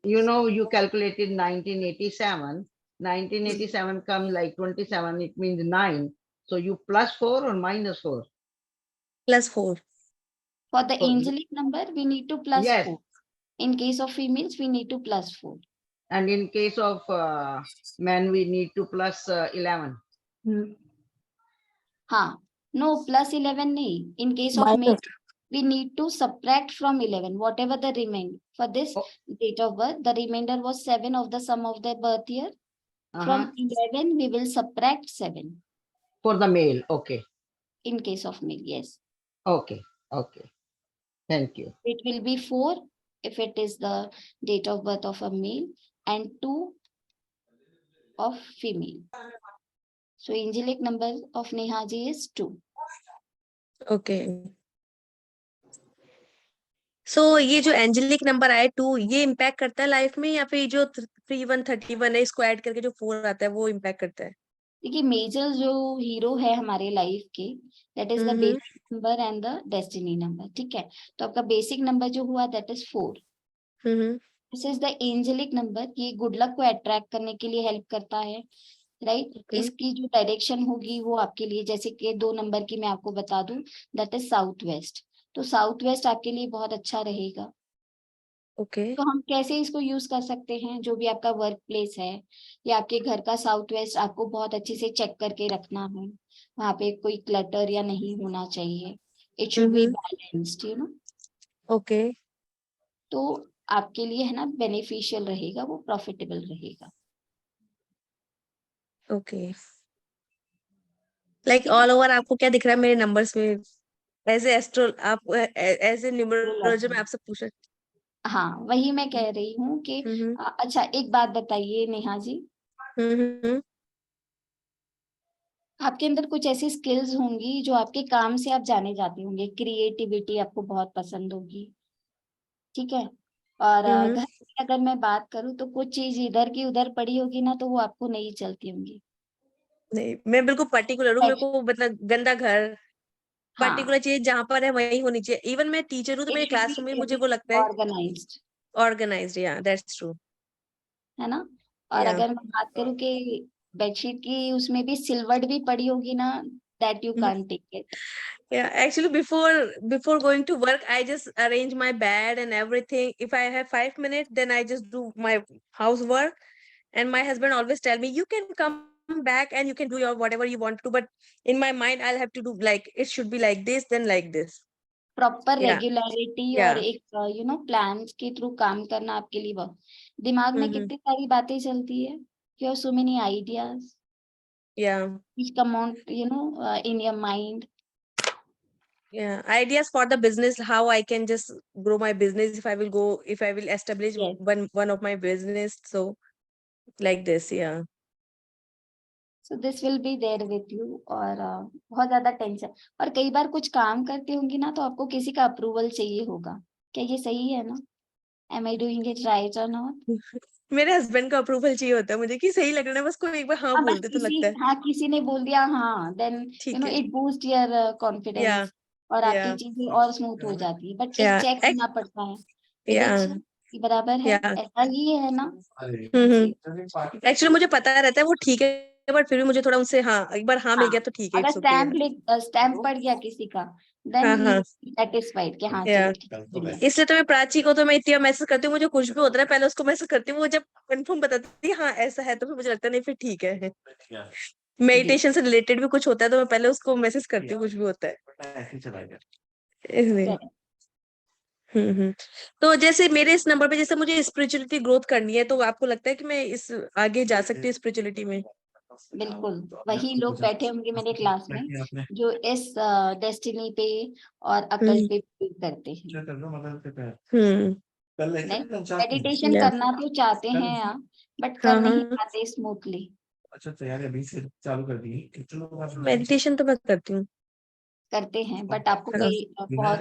You calculated 1987. 1987 comes like 27. It means 9. So you plus 4 or minus 4? Plus 4. For the angelic number, we need to plus yes. 4. In case of females, we need to plus 4. And in case of men, we need to plus 11. No, plus 11 nahi. In case of male, we need to subtract from 11, whatever the remainder. For this date of birth, the remainder was 7 of the sum of the birth year. From 11, we will subtract 7. For the male, okay. In case of male, yes. Okay, okay. Thank you. It will be 4 if it is the date of birth of a male and 2 of female. So angelic number of Nehaji is 2. Okay. So ये जो angelic number आए 2 ये impact करता है life में या फिर जो 3131 है इसको ऐड करके जो 4 आता है वो इम्पैक्ट करता है? देखिए मेजर जो हीरो है हमारे लाइफ के that is the basic number and the destiny number. ठीक है, तो आपका बेसिक नंबर जो हुआ that is 4. This is the angelic number. ये गुड लक को अट्रैक्ट करने के लिए हेल्प करता है. राइट. इसकी जो डायरेक्शन होगी वो आपके लिए जैसे कि 2 नंबर की मैं आपको बता दूं दैट इज साउथ वेस्ट. तो साउथ वेस्ट आपके लिए बहुत अच्छा रहेगा. ओके तो हम कैसे इसको यूज कर सकते हैं, जो भी आपका वर्क प्लेस है या आपके घर का साउथ वेस्ट, आपको बहुत अच्छे से चेक करके रखना है। वहां पे कोई क्लटर या नहीं होना चाहिए, it should be balanced, you know. Okay तो आपके लिए है ना बेनिफिशियल रहेगा, वो प्रॉफिटेबल रहेगा। ओके लाइक ठीक है। ऑल ओवर आपको क्या दिख रहा है मेरे नंबर्स में? एज ए एस्ट्रो आप एज ए न्यूमरोलॉजर मैं आपसे पूछ रही हाँ, वही मैं कह रही हूँ कि हूँ। अच्छा एक बात बताइए नेहा जी, हम्म आपके अंदर कुछ ऐसी स्किल्स होंगी जो आपके काम से आप जाने जाते होंगे, क्रिएटिविटी आपको बहुत पसंद होगी, ठीक है। और हम्म घर में अगर मैं बात करूँ तो कुछ चीज इधर की उधर पड़ी होगी ना, तो वो आपको नहीं चलती होंगी। नहीं मैं बिल्कुल पर्टिकुलर हूँ, मेरे को मतलब गंदा घर हाँ, पर्टिकुलर चीज जहां पर है वही होनी चाहिए। इवन मैं टीचर हूँ तो इट मेरे शुड बी क्लासरूम में मुझे वो लगता है ऑर्गेनाइज्ड, ऑर्गेनाइज्ड। या दैट्स ट्रू। है ना। और या अगर मैं बात करूँ कि बेडशीट की उसमें भी सिलवट भी पड़ी होगी ना, that you can't take it. yeah actually before going to work I just arrange my bed and everything. If I have 5 minutes then I just do my housework, and my husband always tell me you can come back and you can do your whatever you want to, but in my mind I'll have to do like it should be like this then like this. Proper Yeah. Regularity और Yeah. एक you know plan के through काम करना आपके लिए बहुत, दिमाग में Mm-hmm. कितनी सारी बातें चलती है, you have so many ideas Yeah. which come out, you know, in your mind. Yeah, ideas for the business, how I can just grow my business if I will establish Yes. one of my business. So like this, yeah. So this will be there with you. और बहुत ज्यादा tension, और कई बार कुछ काम करती होंगी ना तो आपको किसी का अप्रूवल चाहिए होगा, क्या ये सही है ना? Am I doing it right or not? मेरे हस्बैंड का अप्रूवल चाहिए होता है मुझे कि सही लग रहा है, बस कोई एक बार हाँ हाँ, बोल बस दे तो लगता है किसी ने बोल दिया हाँ, देन यू ठीक नो है। इट बूस्ट योर या कॉन्फिडेंस, और आपकी या चीजें और स्मूथ हो जाती है। बट एक या चेक करना पड़ता है, या इलेक्शन बराबर है, या ऐसा ही है ना। एक्चुअली मुझे पता रहता है वो ठीक है, बट फिर भी मुझे थोड़ा उनसे हाँ एक बार हाँ मिल हाँ, गया तो ठीक है, अगर इट्स ओके। स्टैम्प पड़ गया किसी का, देन हाँ ही हाँ सेटिस्फाइड कि हाँ या चलो ठीक है, बढ़िया। इसलिए तो मैं प्राची को तो मैं इतना मैसेज करती हूँ, मुझे कुछ भी होता है पहले उसको मैसेज करती हूँ, वो जब कंफर्म बताती है हाँ ऐसा है तो फिर मुझे लगता है नहीं फिर ठीक है। जी, मेडिटेशन से रिलेटेड भी कुछ होता है तो मैं पहले उसको मैसेज करती हूँ कुछ भी होता है इसलिए। correct. तो जैसे मेरे इस नंबर पे जैसे मुझे स्पिरिचुअलिटी ग्रोथ करनी है, तो आपको लगता है कि मैं इस आगे जा सकती हूँ स्पिरिचुअलिटी में? बिल्कुल, वही लोग बैठे होंगे मेरे क्लास में जो इस डेस्टिनी पे और अकल पे बिलीव करते हैं। हम्म मेडिटेशन या करना तो चाहते हैं आप, बट कर हाँ नहीं हाँ पाते स्मूथली। मेडिटेशन तो मैं करती हूँ। करते हैं बट आपको हाँ कई बहुत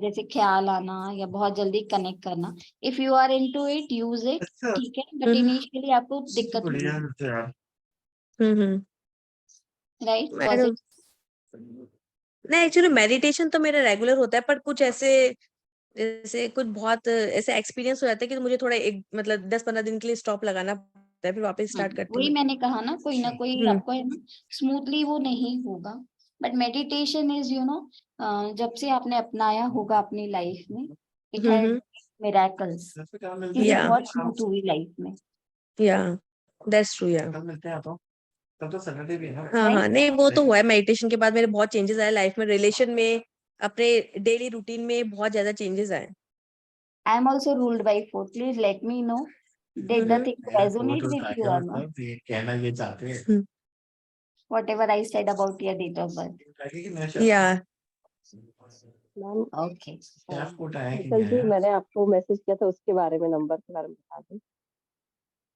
जैसे ख्याल आना या बहुत जल्दी कनेक्ट करना, if you are into it use it, ठीक है, बट हम्म इनिशियली आपको दिक्कत होगी, हम्म राइट? I don't- नहीं एक्चुअली मेडिटेशन तो मेरा रेगुलर होता है, पर कुछ ऐसे जैसे कुछ बहुत ऐसे एक्सपीरियंस हो जाता है कि मुझे थोड़ा एक मतलब 10-15 दिन के लिए स्टॉप लगाना पड़ता है, फिर वापस स्टार्ट करती वही हूँ। मैंने कहा ना, कोई ना कोई हम्म आपको है ना स्मूथली वो नहीं होगा। But meditation is you know, जब से आपने अपनाया होगा अपनी लाइफ में, इट हैड मिरेकल्स, चीजें या बहुत स्मूथ हुई लाइफ में, या दैट्स ट्रू या हाँ हाँ राइट? नहीं वो तो हुआ है, मेडिटेशन के बाद मेरे बहुत चेंजेस आए लाइफ में, रिलेशन में, अपने डेली रूटीन में बहुत ज्यादा चेंजेस आए। I am also ruled by four. Please let me know, did the hmm thing resonate with you or not? Whatever I said about your date of birth. या ma'am Okay. Uncle जी, मैंने आपको message किया था उसके बारे में, number के बारे में बता दें।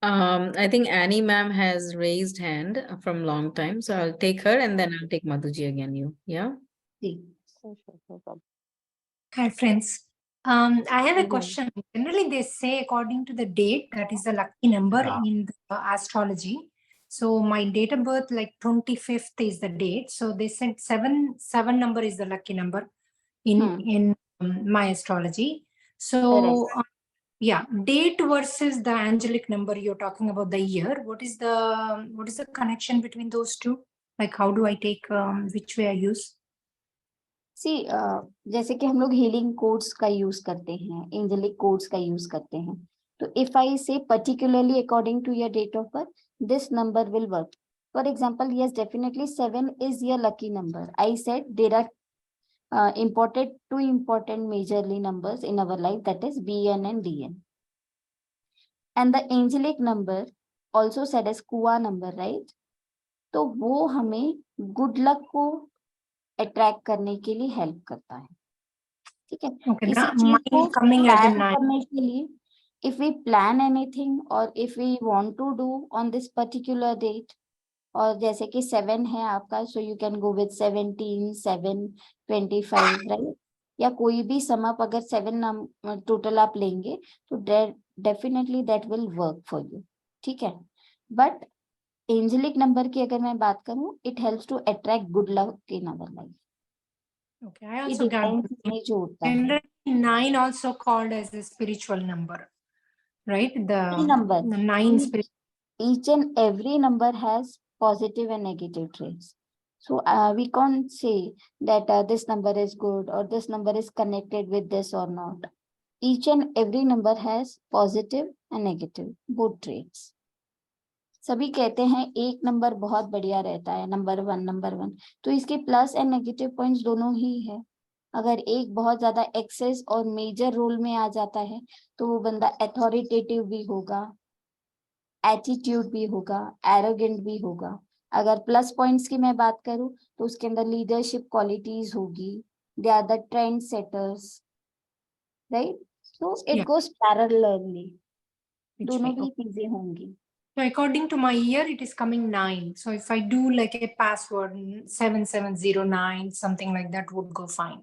I think Annie ma'am has raised hand from long time, so I'll take her and then I'll take Madhuji again. You, yeah. Ji, Sure, no problem. Hi, friends. I have a Mhm. question. Generally, they say according to the date, that is the lucky number in the astrology. So my date of birth, like 25th is the date. So they said seven number is the lucky number in my astrology. So correct. yeah, date versus the angelic number you're talking about the year. What is the connection between those two? Like how do I take which way I use? सी जैसे कि हम लोग healing codes का use करते हैं, angelic codes का use करते हैं. तो if I say particularly according to your date of birth, this number will work. For example, yes, definitely 7 is your lucky number. I said there are two important majorly numbers in our life, that is BN and DN. And the angelic number, also said as कुआ number, right? तो वो हमें good luck को attract करने के लिए help करता है. ठीक है. Okay, किसी now चीज को mine coming as a plan 9. करने के लिए, if we plan anything or if we want to do on this particular date, और जैसे कि 7 है आपका, so you can go with 17, 7, 25, right? या कोई भी सम अप अगर 7 नाम टोटल आप लेंगे तो definitely that will work for you. ठीक है. बट एंजेलिक नंबर की अगर मैं बात करूं, it helps to attract good luck in our life. Okay, I ये also got डिवाइन में जो होता है. generally 9 also called as a spiritual number, right? Every number, The 9 spirit. each and every number has positive and negative traits. So we can't say that this number is good or this number is connected with this or not. Each and every number has positive and negative, both traits. सभी कहते हैं एक number बहुत बढ़िया रहता है, number 1. तो इसके प्लस एंड नेगेटिव पॉइंट्स दोनों ही है. अगर एक बहुत ज्यादा एक्सेस और मेजर रोल में आ जाता है तो वो बंदा अथॉरिटेटिव भी होगा, एटीट्यूड भी होगा, एरोगेंट भी होगा. अगर प्लस पॉइंट्स की मैं बात करूं तो उसके अंदर लीडरशिप क्वालिटीज होगी, they are the trend setters, right? So it goes parallelly, दोनों भी चीजें होंगी. So according to my year, it is coming 9. So if I do like a password 7709, something like that would go fine.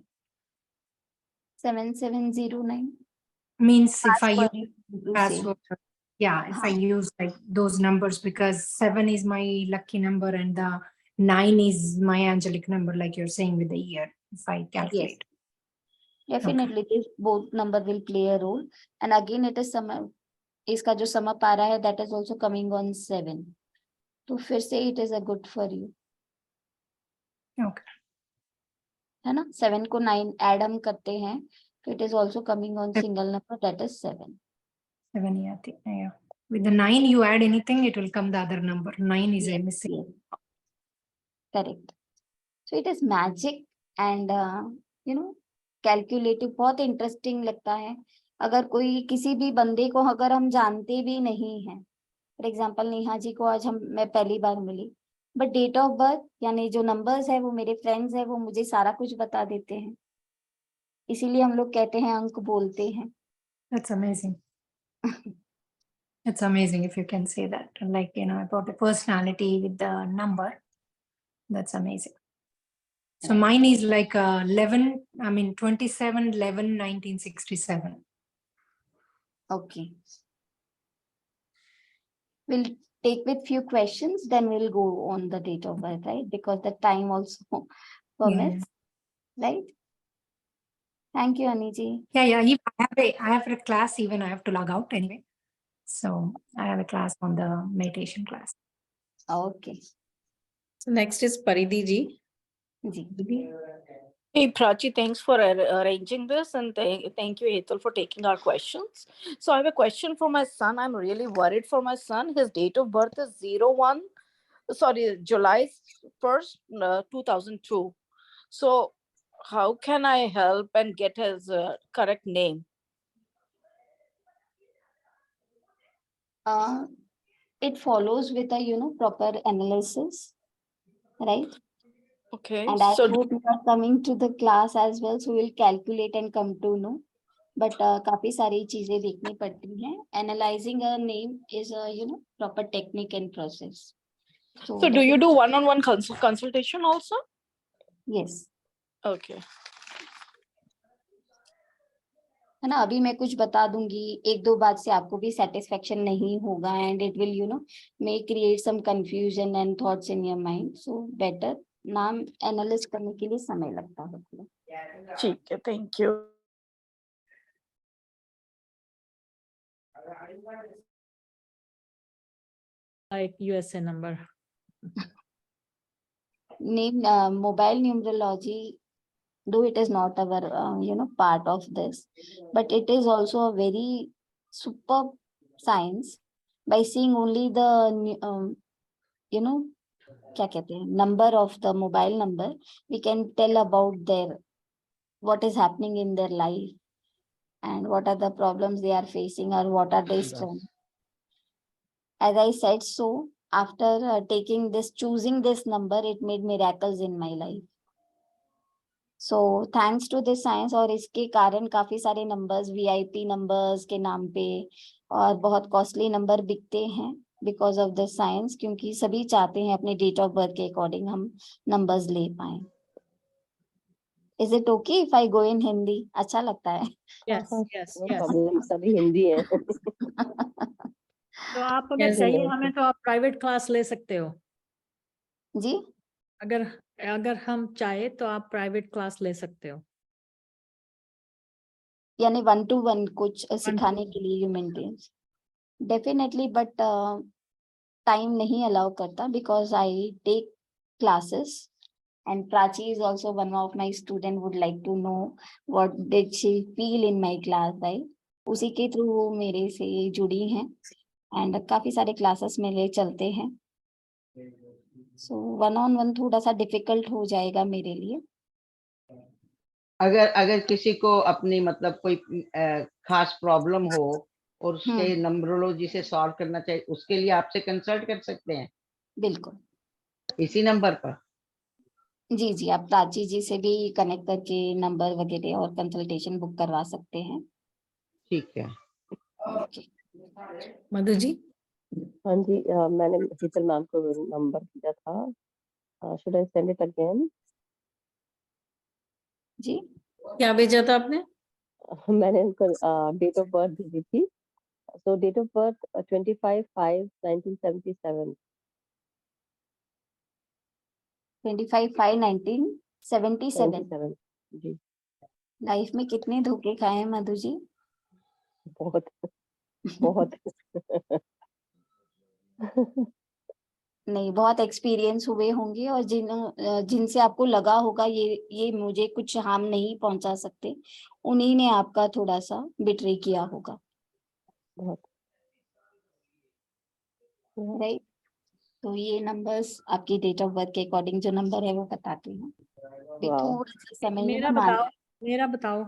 7709 Means if I password use to say. password, yeah, if I use like those numbers, because 7 is my lucky number and the 9 is my angelic number, like you're saying with the year, if I calculate. Definitely, this both number will play a role. And again, it is sum, इसका जो sum up आ रहा है, that is also coming on 7. तो फिर से it is a good for you. Okay. है ना? 7 को 9 add हम करते हैं, तो it is also coming on single number, that is 7. 7, yeah. With the 9, you add anything, it will come the other number. 9 is a Yes, missing. yes. Correct. So it is magic and calculative. बहुत interesting लगता है. अगर कोई किसी भी बंदे को अगर हम जानते भी नहीं हैं, फॉर एग्जाम्पल नेहा जी को आज मैं पहली बार मिली, बट डेट ऑफ बर्थ यानी जो नंबर्स है वो मेरे फ्रेंड्स है, वो मुझे सारा कुछ बता देते हैं. इसीलिए हम लोग कहते हैं अंक बोलते हैं. That's amazing. It's amazing if you can say that, like, about the personality with the number. That's amazing. So Right. mine is like 27/11/1967. Okay. We'll take with few questions, then we'll go on the date of birth, right? Because the time also permits, right? Thank you, Aniji. Yeah. I have a class, even I have to log out anyway. So I have a class on the meditation class. Okay. So next is Paridhi ji. Ji. Hey, Prachi, thanks for arranging this, and thank you, Hetal, for taking our questions. So I have a question for my son. I'm really worried for my son. His date of birth is July 1st, 2002. So how can I help and get his correct name? It follows with a proper analysis, right? Okay. And I hope you are coming to the class as well, so we'll calculate and come to know. But काफी सारी चीजें देखनी पड़ती हैं. Analyzing a name is a proper technique and process. So do you do one-on-one consultation also? Yes. Okay. है ना? अभी मैं कुछ बता दूंगी, एक दो बात से आपको भी सेटिस्फेक्शन नहीं होगा, and it will may create some confusion and thoughts in your mind. So better नाम एनालिस करने के लिए समय लगता है. ठीक है, thank you. Like USA number. Name mobile numerology though it is not our part of this, but it is also a very superb science. By seeing only the क्या कहते हैं, number of the mobile number, we can tell about their what is happening in their life and what are the problems they are facing or what are they strength. As I said, so after choosing this number, it made miracles in my life. So thanks to this science, और इसके कारण काफी सारे numbers VIP numbers के नाम पे और बहुत कॉस्टली नंबर बिकते हैं बिकॉज ऑफ दिस साइंस, क्योंकि सभी चाहते हैं अपने डेट ऑफ बर्थ के अकॉर्डिंग हम नंबर्स ले पाए. Is it okay if I go in Hindi? अच्छा लगता है? Yes, yes, no yes. Problem, सभी हिंदी है. तो आप अगर Yes, चाहिए yes. हमें तो आप प्राइवेट क्लास ले सकते हो. जी, अगर अगर हम चाहे तो आप प्राइवेट क्लास ले सकते हो. यानी 1-to-1 कुछ सिखाने के लिए you maintain? Definitely, but time नहीं अलाउ करता because I take classes and Prachi is also one of my student, would like to know what did she feel in my class, right? उसी के through वो मेरे से जुड़ी हैं and काफी सारे क्लासेस मेरे चलते हैं. सो 1-on-1 थोड़ा सा डिफिकल्ट हो जाएगा मेरे लिए. अगर अगर किसी को अपनी मतलब कोई खास प्रॉब्लम हो और उसके नंबरोलॉजी से सॉल्व करना चाहिए, उसके लिए आपसे कंसल्ट कर सकते हैं. बिल्कुल, इसी नंबर पर. जी जी, आप प्राची जी से भी कनेक्ट करके नंबर वगैरह और कंसल्टेशन बुक करवा सकते हैं. ठीक है. ओके, मधु जी. हाँ जी, मैंने शीतल मैम को नंबर दिया था. Should I send it again? जी. क्या भेजा था आपने? मैंने उनको डेट ऑफ बर्थ भेजी थी. So date of birth 25/5/1977. 25/5/1977. 77 जी. लाइफ में कितने धोखे खाए हैं मधु जी? बहुत बहुत. नहीं, बहुत एक्सपीरियंस हुए होंगे और जिनसे आपको लगा होगा ये मुझे कुछ हार्म नहीं पहुंचा सकते, उन्हीं ने आपका थोड़ा सा बिट्रे किया होगा. बहुत. राइट. तो ये नंबर्स आपकी डेट ऑफ बर्थ के अकॉर्डिंग जो नंबर है वो बताते हैं. भी वाओ. थोड़ा सा समय मेरा बताओ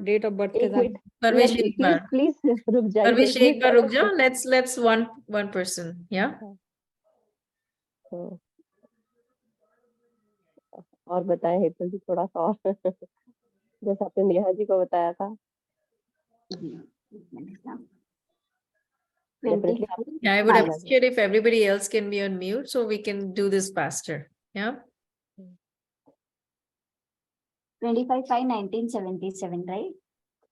डेट ऑफ बर्थ के एक साथ. मिनट, परवेश एक प्लीज बार. प्लीज रुक जाइए. परवेश एक बार रुक जाओ. Let's one person. Yeah. तो और बताएं हेतल जी थोड़ा सा और. जैसे आपने नेहा जी को बताया था. Definitely. Yeah, I would appreciate if everybody else can be on mute so we can do this faster. Yeah. 25/5/1977, right.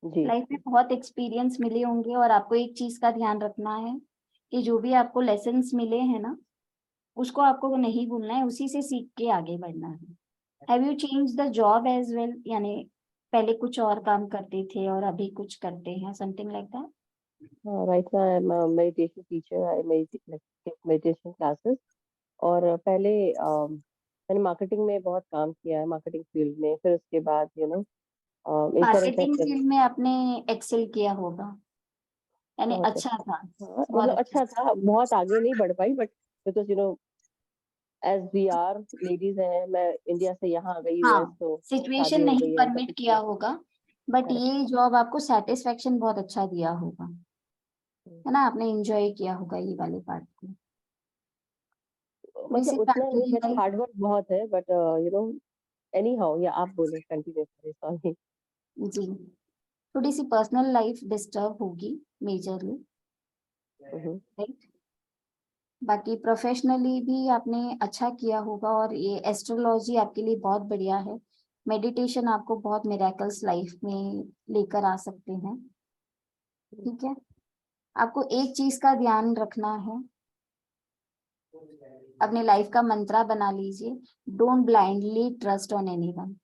जी. लाइफ में बहुत एक्सपीरियंस मिले होंगे और आपको एक चीज का ध्यान रखना है कि जो भी आपको लेसन्स मिले हैं ना, उसको आपको नहीं भूलना है, उसी से सीख के आगे बढ़ना है. Have you change the job as well? यानी पहले कुछ और काम करते थे और अभी कुछ करते हैं, something like that? Right now I am a meditation teacher. I meditation classes. और पहले मैंने मार्केटिंग में बहुत काम किया है, मार्केटिंग फील्ड में. फिर उसके बाद मार्केटिंग फील्ड में आपने एक्सेल किया होगा, यानी बहुत अच्छा था. मतलब अच्छा था. बहुत आगे नहीं बढ़ पाई but because as we are ladies हैं. मैं इंडिया से यहाँ आ गई यूएस, तो सिचुएशन शादी हो नहीं गई है, सब परमिट कुछ किया है. होगा, बट ये जॉब आपको सेटिस्फेक्शन बहुत अच्छा दिया होगा, है ना? आपने एंजॉय किया होगा ये वाले पार्ट को. मतलब उतना नहीं, बट हार्ड वर्क बहुत है. बट एनी हाउ, या आप बोले कंटिन्यू करें. सॉरी जी, थोड़ी सी पर्सनल लाइफ डिस्टर्ब होगी मेजरली, राइट. बाकी प्रोफेशनली भी आपने अच्छा किया होगा और ये एस्ट्रोलॉजी आपके लिए बहुत बढ़िया है. मेडिटेशन आपको बहुत मिरेकल्स लाइफ में लेकर आ सकते हैं. ठीक है, आपको एक चीज का ध्यान रखना है, अपने लाइफ का मंत्रा बना लीजिए, don't blindly trust on anyone,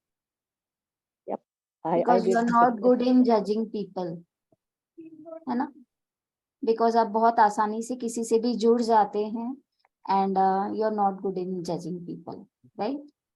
because you are not good in judging people, है ना? बिकॉज आप बहुत आसानी से किसी से भी जुड़ जाते हैं and you are not good in judging people, right.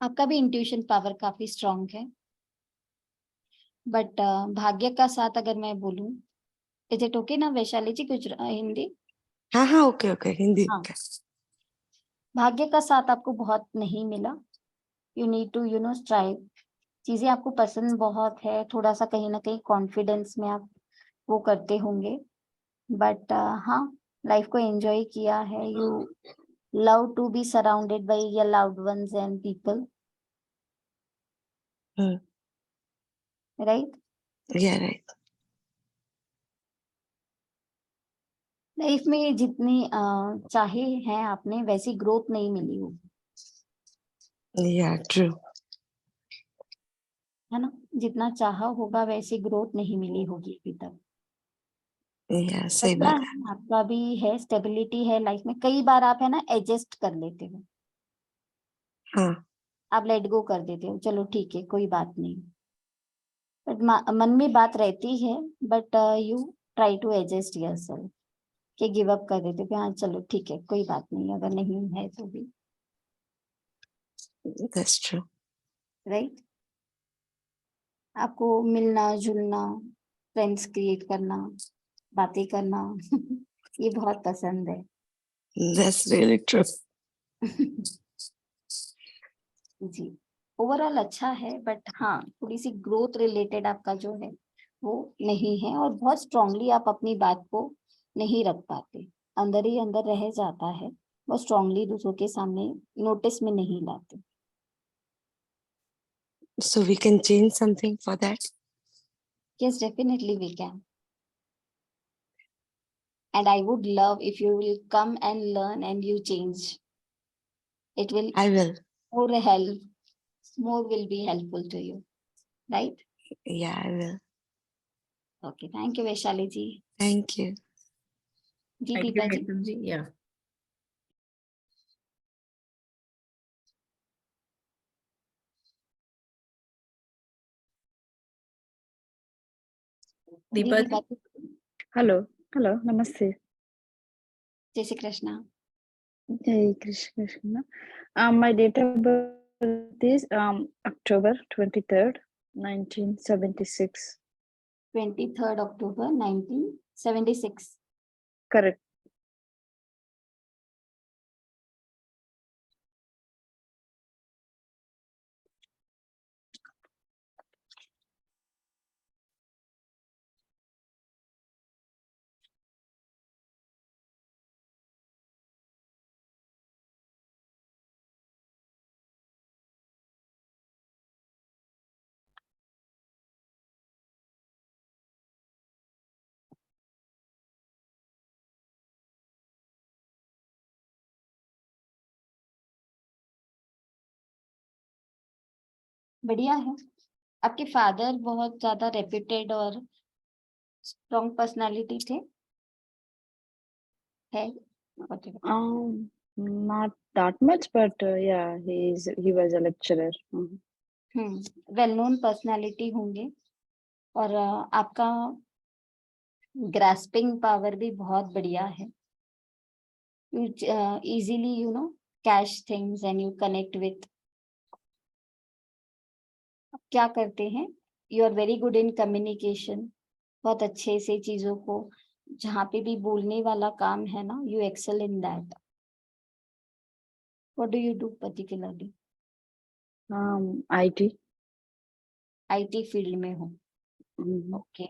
आपका भी इंट्यूशन पावर काफी स्ट्रांग है, बट भाग्य का साथ अगर मैं बोलूं, इज इट ओके ना वैशाली जी? कुछ हिंदी? हाँ हाँ, ओके ओके, हिंदी। हाँ, भाग्य का साथ आपको बहुत नहीं मिला। You need to strive. चीजें आपको पसंद बहुत है, थोड़ा सा कहीं ना कहीं कॉन्फिडेंस में आप वो करते होंगे, बट हाँ, लाइफ को एंजॉय किया है। You love to be surrounded by your loved ones and people, right? या राइट। लाइफ में जितनी चाहे हैं आपने, वैसी ग्रोथ नहीं मिली होगी, या ट्रू। है ना? जितना चाहा होगा वैसी ग्रोथ नहीं मिली होगी अभी तक। या सही बढ़िया बात है। है, आपका भी है, स्टेबिलिटी है लाइफ में। कई बार आप है ना एडजस्ट कर लेते हो, हाँ, आप लेट गो कर देते हो, चलो ठीक है कोई बात नहीं, बट मन में बात रहती है, but you try to adjust yourself, कि गिव अप कर देते हो कि हाँ चलो ठीक है कोई बात नहीं, अगर नहीं है तो भी, दैट्स ट्रू। राइट? आपको मिलना जुलना, फ्रेंड्स क्रिएट करना, बातें करना ये बहुत पसंद है। That's really true. जी, ओवरऑल अच्छा है, बट हाँ थोड़ी सी ग्रोथ रिलेटेड आपका जो है वो नहीं है, और बहुत स्ट्रांगली आप अपनी बात को नहीं रख पाते, अंदर ही अंदर रह जाता है, बहुत स्ट्रांगली दूसरों के सामने नोटिस में नहीं लाते। So we can change something for that. Yes, definitely we can. And I would love if you will come and learn and you change. It will I will. more will be helpful to you, right? Yeah, I will. Okay, thank you Vaishali ji. Thank you. Ji Thank you, Deepa ji. Hetal ji. Yeah. Ji Deepa Deepa ji. Ji. Hello, hello, namaste. जय Shri Krishna. Jai Krishna Krishna. My date of birth is October 23rd, 1976. 23rd October 1976। Correct. बढ़िया है। आपके father बहुत ज्यादा reputed और strong personality थे, है? Not that much, but yeah, he was a lecturer. Well known personality होंगे, और आपका ग्रास्पिंग पावर भी बहुत बढ़िया है। You easily catch things and you connect with. क्या करते हैं, you are very good in communication, बहुत अच्छे से चीजों को, जहाँ पे भी बोलने वाला काम है ना, you excel in that. What do you do particularly? IT. IT field में हो? ओके,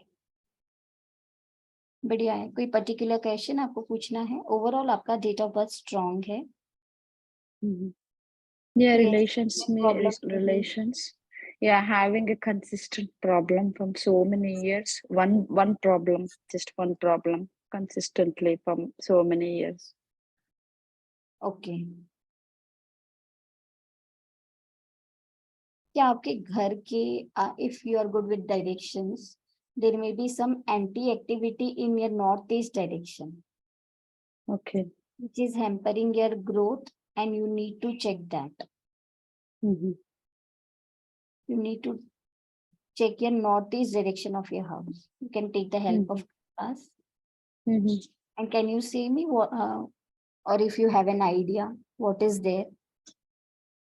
बढ़िया है। कोई पर्टिकुलर क्वेश्चन आपको पूछना है? ओवरऑल आपका डेट ऑफ बर्थ स्ट्रॉन्ग है। Yeah, कोई relations. Yeah, having a consistent problem from so many years. One problem, just one problem, consistently from so many years. ओके। क्या आपके घर के, if you are good with directions, there may be some anti activity in your north east direction, Okay. which is hampering your growth, and you need to check that. You need to check your northeast direction of your house. You can take the help of us. And can you say me what, or if you have an idea what is there?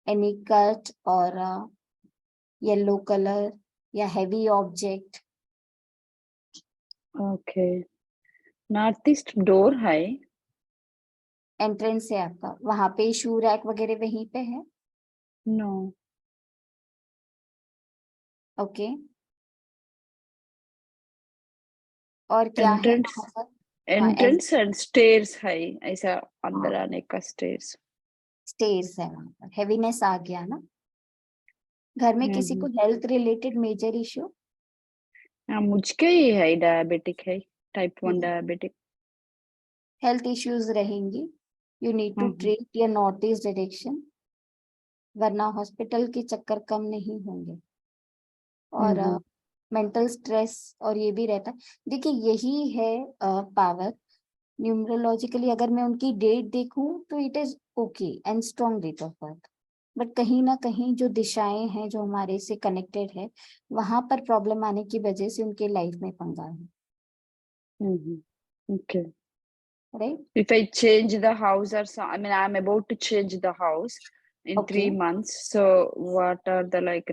any cut or yellow color या heavy object? Okay. Northeast door है. Entrance है आपका, वहां पे shoe rack वगैरह वहीं पे है? No. ओके, और क्या है Entrance. वहां पर? Entrance and stairs है. ऐसा अंदर हाँ, आने का stairs. स्टेयर्स है वहां पर, हेवीनेस आ गया ना? घर में किसी को हेल्थ रिलेटेड मेजर इश्यू? हाँ, मुझके ही है, डायबिटिक है, टाइप 1 डायबिटिक. हेल्थ इश्यूज रहेंगी, you need to treat your north east direction, वरना हॉस्पिटल के चक्कर कम नहीं होंगे। और मेंटल स्ट्रेस और ये भी रहता है। देखिए यही है पावर। न्यूमरोलॉजिकली अगर मैं उनकी डेट देखूं तो it is okay and strong date of birth, but कहीं ना कहीं जो दिशाएं हैं जो हमारे से कनेक्टेड है, वहां पर प्रॉब्लम आने की वजह से उनके लाइफ में पंगा है। Okay. Right? If I change the house or so, I mean, I'm about to change the house in Okay. 3 months. So what are the like,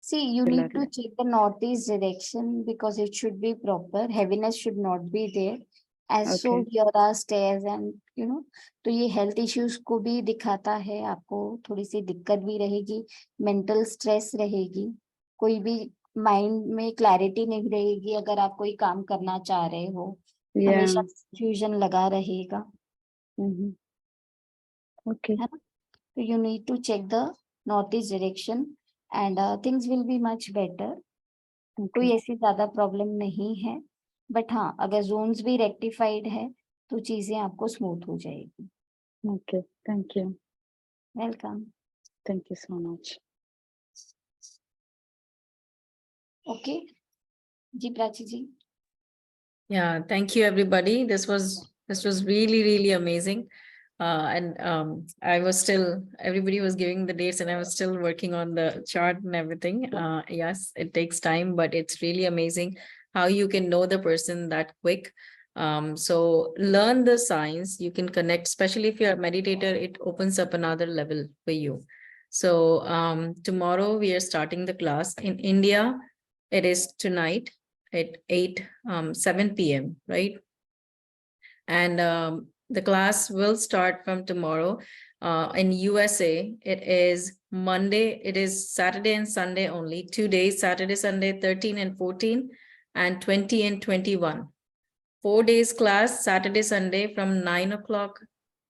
See, you need to check the northeast direction because it should be proper. Heaviness should not be there. As so Okay. here are stairs and तो ये health issues को भी दिखाता है। आपको थोड़ी सी दिक्कत भी रहेगी, मेंटल स्ट्रेस रहेगी, कोई भी माइंड में क्लैरिटी नहीं रहेगी अगर आप कोई काम करना चाह रहे हो। Yeah. हमेशा कंफ्यूजन लगा रहेगा, Okay. है ना? तो you need to check the north east direction and things will be much better. कोई ऐसी ज्यादा प्रॉब्लम नहीं है, बट हाँ अगर जोन्स भी रेक्टिफाइड है तो चीजें आपको स्मूथ हो जाएगी। Okay. Thank you. Welcome. Thank you so much. Okay जी, Prachi ji. Yeah, thank you everybody. This was really amazing. And I was still, everybody was giving the dates and I was still working on the chart and everything. Yes, it takes time, but it's really amazing how you can know the person that quick. So learn the science, you can connect, especially if you're a meditator, it opens up another level for you. So tomorrow we are starting the class. In India, it is tonight at 7 p.m., right? And the class will start from tomorrow. In USA, it is Monday, it is Saturday and Sunday only, 2 days, Saturday, Sunday, 13 and 14, and 20 and 21. 4 days class, Saturday, Sunday from 9 o'clock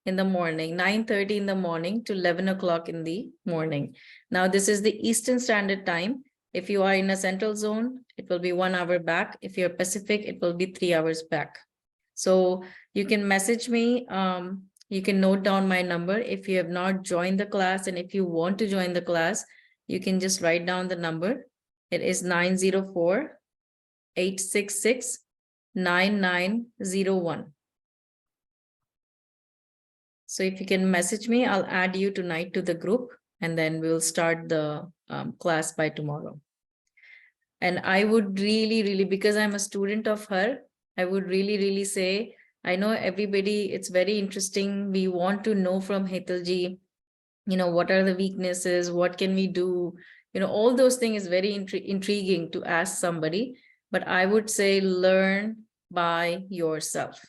in the morning, 9:30 in the morning to 11 o'clock in the morning. Now, this is the Eastern Standard Time. If you are in a central zone, it will be 1 hour back. If you're Pacific, it will be 3 hours back. So you can message me. You can note down my number. If you have not joined the class and if you want to join the class, you can just write down the number. It is 904-866-9901. So if you can message me, I'll add you tonight to the group and then we'll start the class by tomorrow. And I would really, because I'm a student of her, I would really say, I know everybody, it's very interesting. We want to know from Hetalji, what are the weaknesses? What can we do? All those things is very intriguing to ask somebody, but I would say learn by yourself.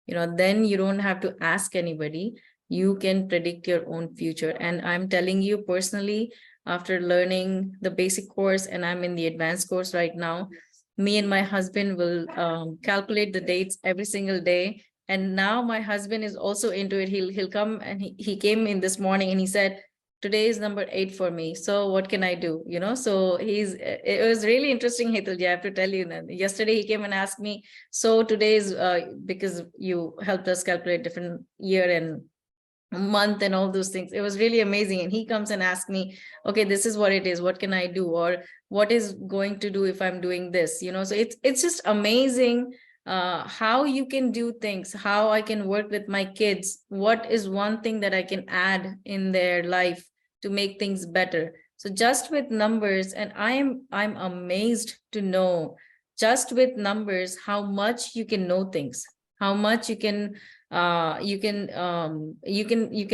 Then you don't have to ask anybody. You can predict your own future. And I'm telling you personally, after learning the basic course and I'm in the advanced course right now, me and my husband will calculate the dates every single day. And now my husband is also into it. He'll come and he came in this morning and he said, today is number 8 for me. So what can I do? So it was really interesting, Hetalji, I have to tell you that. Yesterday he came and asked me, so today is because you helped us calculate different year and month and all those things. It was really amazing. And he comes and asks me, okay, this is what it is. What can I do? Or what is going to do if I'm doing this? So it's just amazing how you can do things, how I can work with my kids. What is one thing that I can add in their life to make things better? So just with numbers, and I'm amazed to know just with numbers how much you can know things, how much you can you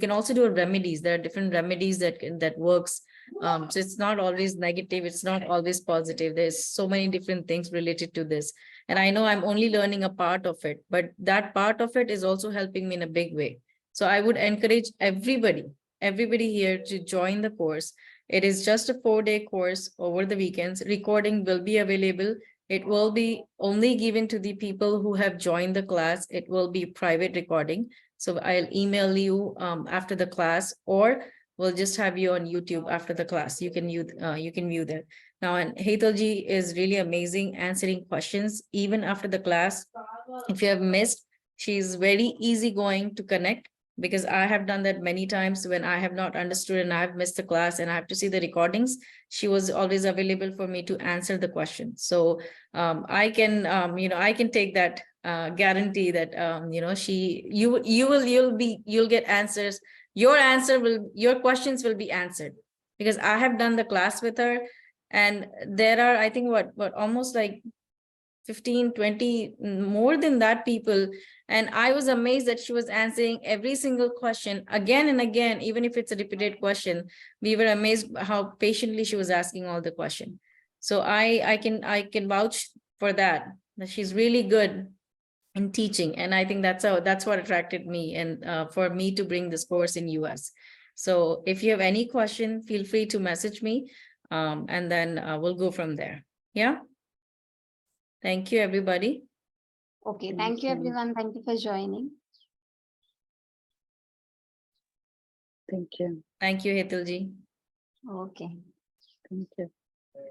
can also do remedies. There are different remedies that works. So it's not always negative, it's not always positive. There's so many different things related to this, and I know I'm only learning a part of it, but that part of it is also helping me in a big way. So I would encourage everybody here to join the course. It is just a 4-day course over the weekends. Recording will be available. It will be only given to the people who have joined the class. It will be private recording. So I'll email you after the class, or we'll just have you on YouTube after the class. You can view that. Now, and Hetalji is really amazing answering questions even after the class. If you have missed, she's very easygoing to connect, because I have done that many times when I have not understood and I have missed the class and I have to see the recordings. She was always available for me to answer the question. So I can, I can take that guarantee that, you'll get answers. Your questions will be answered, because I have done the class with her, and there are, I think, what almost like 15, 20, more than that people. And I was amazed that she was answering every single question again and again, even if it's a repeated question. We were amazed how patiently she was asking all the question. So I can vouch for that she's really good in teaching. And I think that's what attracted me, and for me to bring this course in US. So if you have any question, feel free to message me, and then we'll go from there. Yeah. Thank you, everybody. Okay, thank you, everyone. Thank you for joining. Thank you. Thank you, Hetalji. Okay. Thank you.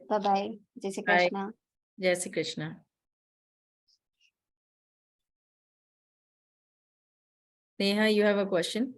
Bye-bye. Jai Shri Bye. Krishna. Jai Shri Krishna. Neha, you have a question?